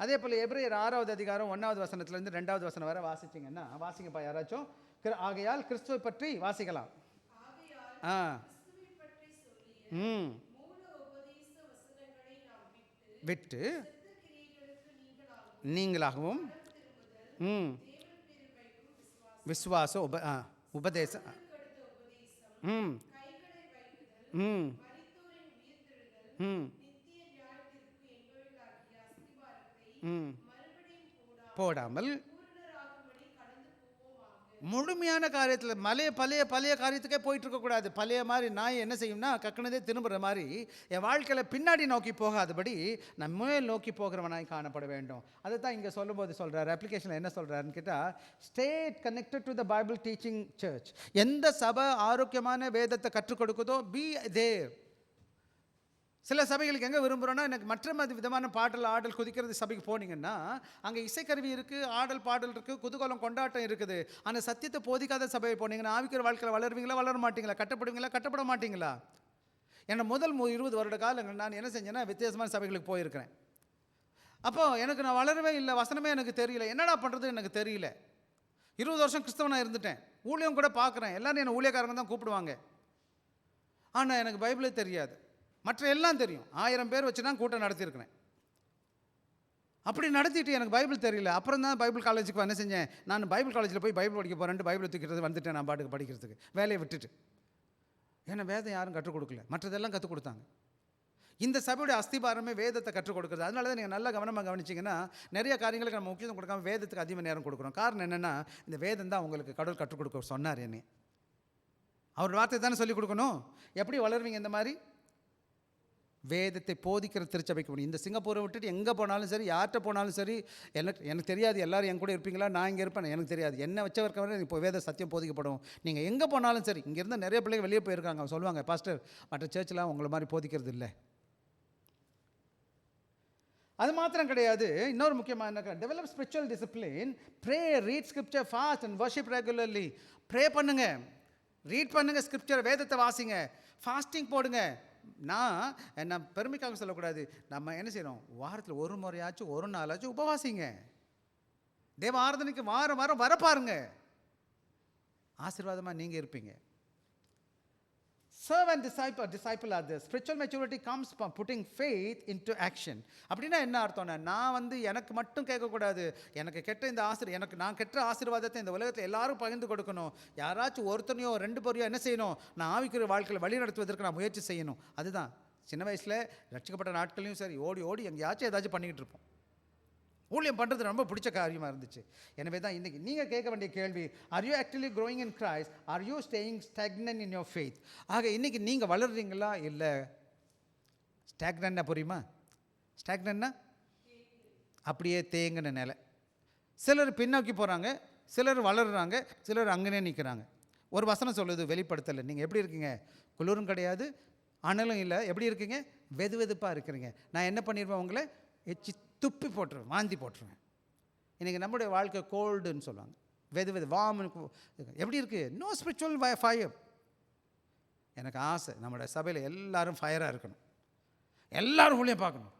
அதே போல் எபிரேயர் 6வது அதிகாரம் 1வது வசனத்துலேருந்து 2வது வசனம் வரை வாசிச்சிங்கன்னா, வாசிங்கப்பா யாராச்சும். ஆகையால் கிறிஸ்துவை பற்றி வாசிக்கலாம். விட்டு நீங்களாகவும் விசுவாச உபதேசம் போடாமல் முழுமையான காரியத்தில் பழைய காரியத்துக்கே போயிட்டு இருக்கக்கூடாது. பழைய மாதிரி நாய் என்ன செய்யும்னா கக்கனதே திரும்புகிற மாதிரி என் வாழ்க்கையில் பின்னாடி நோக்கி போகாதபடி நான் மேல் நோக்கி போகிறவனாய் காணப்பட வேண்டும். அதை தான் இங்கே சொல்லும்போது சொல்கிறார். அப்ளிகேஷனில் என்ன சொல்கிறாருன்னு கேட்டால், stay connected to the Bible teaching church. எந்த சபை ஆரோக்கியமான வேதத்தை கற்றுக் கொடுக்குதோ பி தேர். சில சபைகளுக்கு எங்கே விரும்புகிறோன்னா, எனக்கு மற்ற விதமான பாடல் ஆடல் குதிக்கிறது சபைக்கு போனீங்கன்னா அங்கே இசைக்கருவி இருக்குது, ஆடல் பாடல் இருக்குது, குதூகலம் கொண்டாட்டம் இருக்குது. ஆனால் சத்தியத்தை போதிக்காத சபையை போனீங்கன்னா ஆவிக்கிற வாழ்க்கையில் வளருவீங்களா வளர மாட்டீங்களா? கட்டப்படுவீங்களா கட்டப்பட மாட்டீங்களா? ஏன்னா முதல் 20 வருட காலங்கள் நான் என்ன செஞ்சேன்னா வித்தியாசமான சபைகளுக்கு போயிருக்கிறேன். அப்போது எனக்கு நான் வளரவே இல்லை, வசனமே எனக்கு தெரியல, என்னடா பண்ணுறது எனக்கு தெரியல. 20 வருஷம் கிறிஸ்தவனாக இருந்துட்டேன், ஊழியம் கூட பார்க்குறேன், எல்லோரும் என்னை ஊழியக்காரங்க தான் கூப்பிடுவாங்க. ஆனால் எனக்கு பைபிளே தெரியாது, மற்ற எல்லாம் தெரியும். 1000 பேர் வச்சு தான் கூட்டம் நடத்தியிருக்கிறேன். அப்படி நடத்திட்டு எனக்கு பைபிள் தெரியல. அப்புறம் தான் பைபிள் காலேஜுக்கு என்ன செஞ்சேன், நான் பைபிள் காலேஜில் போய் பைபிள் படிக்க போகிறேன்ட்டு பைபிளை தூக்கிட்டு வந்துட்டேன். நான் பாட்டுக்கு படிக்கிறதுக்கு வேலையை விட்டுட்டு. ஏன்னா வேதம் யாரும் கற்றுக் கொடுக்கல, மற்றதெல்லாம் கற்றுக் கொடுத்தாங்க. இந்த சபையுடைய அஸ்திபாரமே வேதத்தை கற்றுக் கொடுக்குறது. அதனால தான் நீங்கள் நல்லா கவனமாக கவனிச்சிங்கன்னா நிறைய காரியங்களுக்கு நம்ம முக்கியத்துவம் கொடுக்காம வேதத்துக்கு அதிக நேரம் கொடுக்குறோம். காரணம் என்னென்னா, இந்த வேதம் தான் உங்களுக்கு கடவுள் கற்றுக் கொடுக்க சொன்னார். என்னை அவர் வார்த்தை தானே சொல்லிக் கொடுக்கணும். எப்படி வளருவீங்க இந்த மாதிரி? வேதத்தை போதிக்கிற திருச்சபைக்கு முடியும். இந்த சிங்கப்பூரை விட்டுட்டு எங்கே போனாலும் சரி, யார்கிட்ட போனாலும் சரி, எனக்கு தெரியாது எல்லோரும் என் கூட இருப்பீங்களா, நான் இங்கே இருப்பேன் எனக்கு தெரியாது. என்ன வச்சவர்க்க இப்போ வேத சத்தியம் போதிக்கப்படும். நீங்கள் எங்கே போனாலும் சரி. இங்கேருந்து நிறைய பிள்ளைங்க வெளியே போயிருக்காங்க, சொல்லுவாங்க, பாஸ்டர் மற்ற சர்ச்செலாம் உங்களை மாதிரி போதிக்கிறது இல்லை. அது மாத்திரம் கிடையாது, இன்னொரு முக்கியமான develop spiritual discipline. Pray, read scripture, fast and worship regularly. Pray பண்ணுங்க, ரீட் பண்ணுங்க, ஸ்கிரிப்சர் வேதத்தை வாசிங்க, ஃபாஸ்டிங் போடுங்க. நான் பெருமைக்காக சொல்லக்கூடாது, நம்ம என்ன செய்யணும், வாரத்தில் ஒரு முறையாச்சும் ஒரு நாளாச்சும் உபவாசிங்க. தேவ ஆராதனைக்கு வாரம் வாரம் வர பாருங்க, ஆசீர்வாதமாக நீங்கள் இருப்பீங்க. Serve and disciple others. Spiritual maturity comes from putting faith into action. அப்படின்னா என்ன அர்த்தம்னா, நான் எனக்கு மட்டும் கேட்கக்கூடாது, எனக்கு கெட்ட இந்த நான் கெட்ட ஆசீர்வாதத்தை இந்த உலகத்தில் எல்லாரும் பகிர்ந்து கொடுக்கணும். யாராச்சும் ஒருத்தனையோ 2 பேரையோ என்ன செய்யணும், நான் ஆவிக்குரிய வாழ்க்கையில் வழி நடத்துவதற்கு நான் முயற்சி செய்யணும். அதுதான் சின்ன வயசில் ரட்சிக்கப்பட்ட நாட்களையும் சரி ஓடி எங்கேயாச்சும் ஏதாச்சும் பண்ணிக்கிட்டு இருப்போம். ஊழியம் பண்ணுறது ரொம்ப பிடிச்ச காரியமாக இருந்துச்சு. எனவே தான் இன்றைக்கி நீங்கள் கேட்க வேண்டிய கேள்வி, are you actually growing in Christ, are you staying stagnant in your faith? ஆக இன்றைக்கி நீங்கள் வளர்றீங்களா இல்லை ஸ்டாக்னன்னா புரியுமா? ஸ்டாக்னன்னா அப்படியே தேங்கின நிலை. சிலர் பின்னோக்கி போகிறாங்க, சிலர் வளர்கிறாங்க, சிலர் அங்கனே நிற்கிறாங்க. ஒரு வசனம் சொல்லுது வெளிப்படுத்தலை, நீங்கள் எப்படி இருக்கீங்க, குளிரும் கிடையாது அனலும் இல்லை, எப்படி இருக்கீங்க, வெதுப்பாக இருக்கிறீங்க. நான் என்ன பண்ணிடுவேன், உங்களை எச்சி துப்பி போட்டுருவேன், வாந்தி போட்டுருவேன். இன்றைக்கி நம்முடைய வாழ்க்கை கோல்டுன்னு சொல்லுவாங்க, வெது வார்ம். எப்படி இருக்குது? No spiritual fire. எனக்கு ஆசை நம்முடைய சபையில் எல்லோரும் ஃபயராக இருக்கணும், எல்லோரும் ஊழியம் பார்க்கணும்,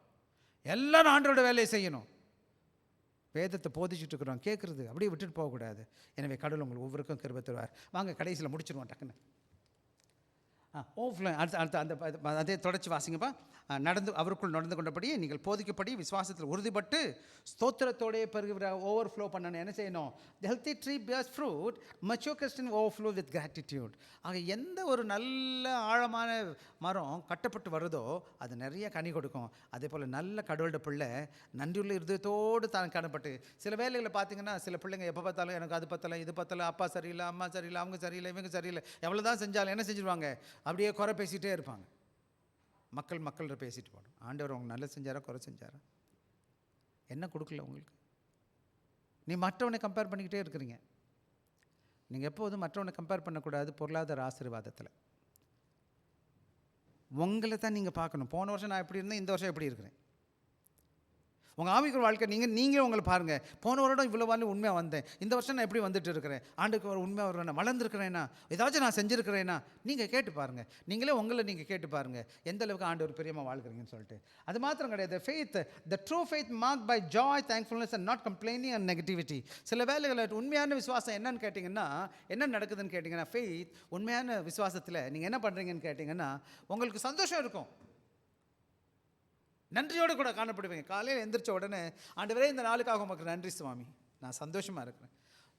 எல்லோரும் ஆண்டவரோட வேலையை செய்யணும். வேதத்தை போதிச்சுட்டு இருக்கிறோம், கேட்குறது அப்படியே விட்டுட்டு போகக்கூடாது. எனவே கடவுள் உங்களுக்கு ஒவ்வொருக்கும் கிருபை தருவார். வாங்க கடைசியில் முடிச்சிடுவோம் டக்குன்னு. ஓஃப்ல அடுத்த அந்த அதே தொடர்ச்சி வாசிங்கப்பா. அவருக்குள் நடந்து கொண்டபடி நீங்கள் போதிக்கப்படி விசுவாசத்தில் உறுதிப்பட்டு ஸ்தோத்திரத்தோடைய பெருகிற ஓவர்ஃப்ளோ பண்ணணும். என்ன செய்யணும்? The healthy tree bears fruit, mature Christian overflow with gratitude. ஆக எந்த ஒரு நல்ல ஆழமான மரம் கட்டப்பட்டு வருதோ அது நிறைய கனி கொடுக்கும். அதே போல் நல்ல கடவுளோட பிள்ளை நன்றியுள்ள இருதயத்தோடு தான் காணப்பட்டு, சில வேலைகளை பார்த்தீங்கன்னா சில பிள்ளைங்க எப்போ பார்த்தாலும் எனக்கு அது பத்தலை இது பத்தலை, அப்பா சரியில்லை அம்மா சரியில்லை அவங்க சரியில்லை இவங்க சரியில்லை, எவ்வளோ தான் செஞ்சாலும் என்ன செஞ்சுருவாங்க, அப்படியே குறை பேசிகிட்டே இருப்பாங்க. மக்கள்கிட்ட பேசிட்டு போகணும். ஆண்டவர் அவங்க நல்ல செஞ்சாரா குறை செஞ்சாரா, என்ன கொடுக்கல உங்களுக்கு? நீ மற்றவனை கம்பேர் பண்ணிக்கிட்டே இருக்கிறீங்க. நீங்கள் எப்போதும் மற்றவனை கம்பேர் பண்ணக்கூடாது. பொருளாதார ஆசீர்வாதத்தில் உங்களை தான் நீங்கள் பார்க்கணும். போன வருஷம் நான் எப்படி இருந்தேன், இந்த வருஷம் எப்படி இருக்கிறேன். உங்கள் ஆவிக்குரிய வாழ்க்கை நீங்களே உங்களை பாருங்கள். போன வருடம் இவ்வளோ வாரம் உண்மையாக வந்தேன், இந்த வருஷம் நான் எப்படி வந்துட்டு இருக்கிறேன், ஆண்டுக்கு ஒரு உண்மையாக வருவேன், வளர்ந்துருக்கிறேன்னா, ஏதாச்சும் நான் செஞ்சுருக்கிறேன்னா, நீங்கள் கேட்டு பாருங்கள். நீங்களே உங்களை நீங்கள் கேட்டு பாருங்கள் எந்த அளவுக்கு ஆண்டவர் பிரியமாக வாழ்கிறீங்கன்னு சொல்லிட்டு. அது மாத்திரம் கிடையாது. Faith, the true faith mark by joy, thankfulness and not complaining and negativity. சில வேலைகள் உண்மையான விசுவாசம் என்னன்னு கேட்டிங்கன்னா, என்ன நடக்குதுன்னு கேட்டிங்கன்னா, ஃபெய்த் உண்மையான விசுவாசத்தில் நீங்கள் என்ன பண்ணுறீங்கன்னு கேட்டிங்கன்னா, உங்களுக்கு சந்தோஷம் இருக்கும், நன்றியோடு கூட காணப்படுவீங்க. காலையில் எந்திரிச்ச உடனே, ஆண்டவரே இந்த நாளுக்காக உமக்கு நன்றி சுவாமி, நான் சந்தோஷமாக இருக்கிறேன்.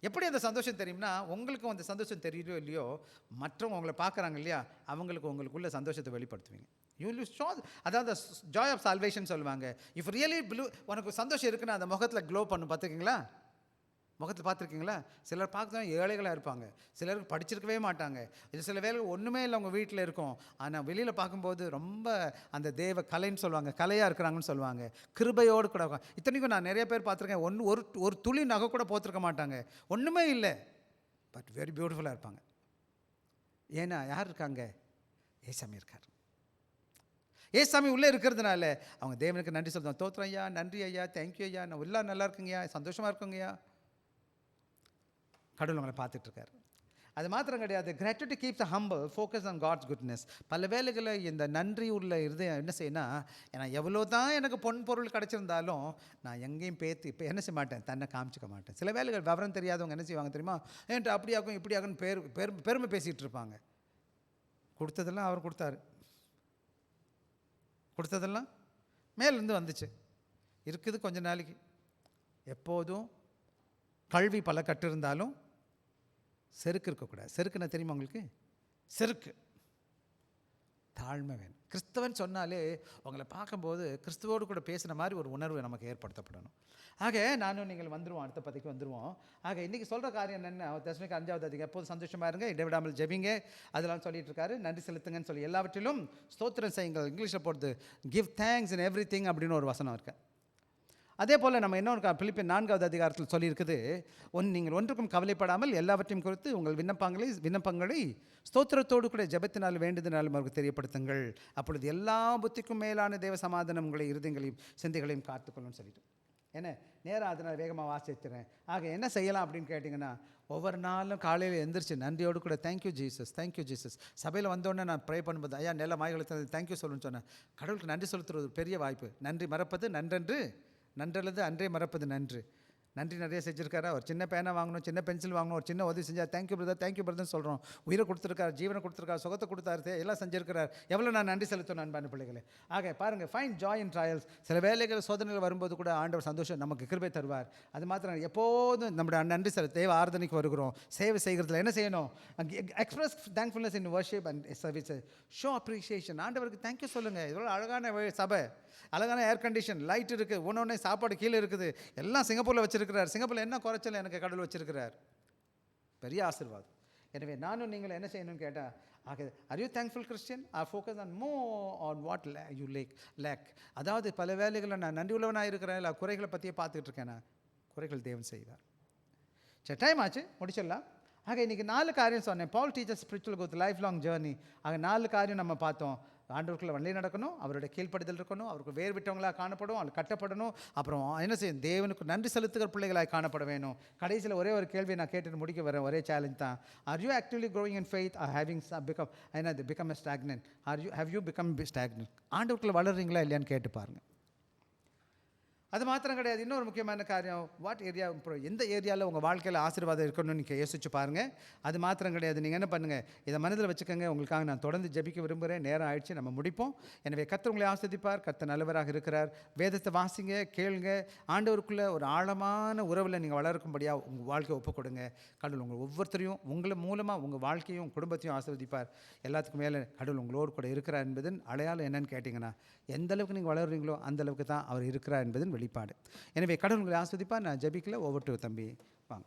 எப்படி அந்த சந்தோஷம் தெரியும்னா, உங்களுக்கும் அந்த சந்தோஷம் தெரியுதோ இல்லையோ, மற்றவங்க உங்களை பார்க்குறாங்க இல்லையா, அவங்களுக்கு உங்களுக்குள்ள சந்தோஷத்தை வெளிப்படுத்துவீங்க. யூ வில் ஷோ, அதாவது ஜாய் ஆஃப் சால்வேஷன் சொல்லுவாங்க. இஃப் ரியலி உனக்கு சந்தோஷம் இருக்குன்னா அந்த முகத்தில் க்ளோ பண்ணும். பார்த்துருக்கீங்களா? முகத்தில் பார்த்துருக்கீங்களா? சிலர் பார்க்க ஏழைகளாக இருப்பாங்க, சிலருக்கு படிச்சிருக்கவே மாட்டாங்க, இது சில வேலை ஒன்றுமே இல்லை அவங்க வீட்டில் இருக்கும். ஆனால் வெளியில் பார்க்கும்போது ரொம்ப அந்த தேவ கலைன்னு சொல்லுவாங்க, கலையாக இருக்கிறாங்கன்னு சொல்லுவாங்க, கிருபையோடு கூட. இத்தனைக்கும் நான் நிறைய பேர் பார்த்துருக்கேன், ஒரு துளி நகை கூட போத்திருக்க மாட்டாங்க, ஒன்றுமே இல்லை, பட் வெரி பியூட்டிஃபுல்லாக இருப்பாங்க. ஏன்னா யார் இருக்காங்க? ஏசாமி இருக்கார். ஏசாமி உள்ளே இருக்கிறதுனால அவங்க தேவனுக்கு நன்றி சொல்லுவாங்க. தோத்திரம் ஐயா, நன்றி ஐயா, தேங்க்யூ ஐயா, நான் எல்லாம் நல்லா இருக்குங்கய்யா, சந்தோஷமாக இருக்குங்கய்யா. கடவுள் உங்களை பார்த்துட்ருக்காரு. அது மாத்திரம் கிடையாது. Gratitude keeps a humble, focus on God's goodness. பல வேளைகளில் இந்த நன்றி உள்ள இருதயம் என்ன செய்யணும்னா, ஏன்னா எவ்வளோ தான் எனக்கு பொன் பொருள் கிடச்சிருந்தாலும் நான் எங்கேயும் இப்போ என்ன செய்ய மாட்டேன், தன்னை காமிச்சிக்க மாட்டேன். சில வேளைகள் விவரம் தெரியாதவங்க என்ன செய்வாங்க தெரியுமா, ஏன்ட்டு அப்படியாகும் இப்படியாகுன்னு பெருமை பேசிகிட்டு இருப்பாங்க. கொடுத்ததெல்லாம் அவர் கொடுத்தாரு, கொடுத்ததெல்லாம் மேலேருந்து வந்துச்சு, இருக்குது கொஞ்ச நாளைக்கு. எப்போதும் கல்வி பல கட்டு இருந்தாலும் செருக்கு இருக்கக்கூடாது. செருக்குன்னா தெரியுமா உங்களுக்கு? செருக்கு தாழ்மை வேணும். கிறிஸ்தவன் சொன்னாலே உங்களை பார்க்கும்போது கிறிஸ்துவோடு கூட பேசுகிற மாதிரி ஒரு உணர்வு நமக்கு ஏற்படுத்தப்படணும். ஆக நானும் நீங்கள் வந்துடுவோம், அடுத்த பத்திக்கு வந்துடுவோம். ஆக இன்றைக்கி சொல்கிற காரியம் என்னென்ன, தசமிக்கு 5வது அதிகம், எப்போது சந்தோஷமாக இருங்க, இடைவிடாமல் ஜெபிங்க, அதெல்லாம் சொல்லிட்டு இருக்காரு. நன்றி செலுத்துங்கன்னு சொல்லி எல்லாவற்றிலும் ஸ்தோத்திரம் செய்யுங்கள். இங்கிலீஷில் போடுறது give thanks in every thing அப்படின்னு ஒரு வசனம் இருக்கு. அதே போல் நம்ம இன்னொரு பிலிப்பியர் 4வது அதிகாரத்தில் சொல்லியிருக்குது, நீங்கள் ஒன்றுக்கும் கவலைப்படாமல் எல்லாவற்றையும் குறித்து உங்கள் விண்ணப்பங்களை ஸ்தோத்திரத்தோடு கூட ஜெபத்தினால் வேண்டுதனாலும் அவருக்கு தெரியப்படுத்துங்கள், அப்பொழுது எல்லா புத்திக்கும் மேலான தேவ சமாதானம் உங்களை இருதயங்களையும் சிந்தைகளையும் காத்துக்கொள்ளும்னு சொல்லிட்டு. என்ன நேராக அதனால் வேகமாக வாசித்துறேன். ஆக என்ன செய்யலாம் அப்படின்னு கேட்டிங்கன்னா, ஒவ்வொரு நாளும் காலையில் எந்திரிச்சு நன்றியோடு கூட தேங்க்யூ ஜீசஸ், தேங்க்யூ ஜீசஸ். சபையில் வந்தோடனே நான் ப்ரே பண்ணும்போது, ஐயா நல்ல மாய்களுக்கு தேங்க்யூ சொல்லுன்னு சொன்னேன். கடவுளுக்கு நன்றி செலுத்துறது ஒரு பெரிய வாய்ப்பு. நன்றி மறப்பது நன்றென்று, நன்றல்லது அன்றே மறப்பது நன்று. நன்றி நிறைய செஞ்சுருக்காரா, ஒரு சின்ன பேனா வாங்கணும், சின்ன பென்சில் வாங்கணும், ஒரு சின்ன உதவி செஞ்சார், தேங்க்யூ பிரதர்னு சொல்கிறோம். உயிரை கொடுத்துருக்காரு, ஜீவனை கொடுத்துருக்காரு, சுகத்தை கொடுத்தாரு, எல்லாம் செஞ்சுருக்கிறார். எவ்வளோ நான் நன்றி செலுத்தணும் அன்பான பிள்ளைகளே. ஆக பாருங்கள், ஃபைன் ஜாய் இன் ட்ரையல்ஸ். சில வேலைகள் சோதனைகள் வரும்போது கூட ஆண்டவர் சந்தோஷம் நமக்கு கிருபை தருவார். அது மாத்திரம் எப்போதும் நம்முடைய நன்றி தேவ ஆராதனைக்கு வருகிறோம், சேவை செய்கிறதுல என்ன செய்யணும், express thankfulness in worship and service, show appreciation. ஆண்டவருக்கு தேங்க்யூ சொல்லுங்கள். எவ்வளோ அழகான சபை, அழகான ஏர் கண்டிஷன், லைட் இருக்குது, ஒன்று சாப்பாடு கீழே இருக்குது, எல்லாம் சிங்கப்பூரில் வச்சுருக்கிறார். சிங்கப்பூரில் என்ன குறைச்சல் எனக்கு கடவுள் வச்சுருக்கிறார், பெரிய ஆசீர்வாதம். எனவே நானும் நீங்கள் என்ன செய்யணும்னு கேட்டால், are you thankful Christian? Are focus on on what you lack. அதாவது பல வேலைகளில் நான் நன்றி உள்ளவனாக இருக்கிறேன், இல்லை குறைகளை பற்றியே பார்த்துட்டு இருக்கேன். நான் குறைகள் தேவன் செய்வார். சரி, டைம் ஆச்சு, முடிச்சிடலாம். ஆக இன்றைக்கி 4 காரியம் சொன்னேன். Paul teachers spiritual growth, life long journey. ஆக 4 காரியம் நம்ம பார்த்தோம். ஆண்டவருக்குள்ள வழி நடக்கணும், அவருடைய கீழ்ப்படுதல் இருக்கணும், அவருக்கு வேறு விட்டவங்களாக காணப்படும், அவள் கட்டப்படணும். அப்புறம் என்ன செய்யும், தேவனுக்கு நன்றி செலுத்துகிற பிள்ளைகளாக காணப்பட வேணும். கடைசியில் ஒரே ஒரு கேள்வி நான் கேட்டுட்டு முடிக்க வரேன், ஒரே சேலஞ்ச் தான். Are you actively growing in faith or having become a stagnant? Have you become stagnant? ஆண்டவருக்குள்ள வளர்றீங்களா இல்லையான்னு கேட்டு பாருங்கள். அது மாத்திரம் கிடையாது, இன்னொரு முக்கியமான காரியம், வாட் ஏரியா, எந்த ஏரியாவில் உங்கள் வாழ்க்கையில் ஆசீர்வாதம் இருக்கணும்னு நீங்கள் யோசிச்சு பாருங்கள். அது மாத்திரம் கிடையாது, நீங்கள் என்ன பண்ணுங்கள், இதை மனதில் வச்சுக்கோங்க. உங்களுக்காக நான் தொடர்ந்து ஜெபிக்க விரும்புகிறேன். நேரம் ஆயிடுச்சு, நம்ம முடிப்போம். எனவே கர்த்தர் உங்களை ஆசீர்வதிப்பார். கர்த்தர் நல்லவராக இருக்கிறார். வேதத்தை வாசிங்க, கேளுங்க. ஆண்டவருக்குள்ள ஒரு ஆழமான உறவில் நீங்கள் வளர்க்கும்படியாக உங்கள் வாழ்க்கையை ஒப்புக் கொடுங்க. கடவுள் உங்கள் ஒவ்வொருத்தரையும் உங்களை மூலமாக உங்கள் வாழ்க்கையும் குடும்பத்தையும் ஆசீர்வதிப்பார். எல்லாத்துக்கும் மேலே கடவுள் உங்களோடு கூட இருக்கிறார் என்பதன் அடையாளம் என்னன்னு கேட்டிங்கன்னா, எந்த அளவுக்கு நீங்கள் வளர்றீங்களோ அந்த அளவுக்கு தான் அவர் இருக்கிறார் என்பதன் வெளிப்பாடு. எனவே கடவுள் உங்களை ஆஸ்வதிப்பார். நான் ஜெபிக்கல, ஓவர் டு தம்பி வாங்க.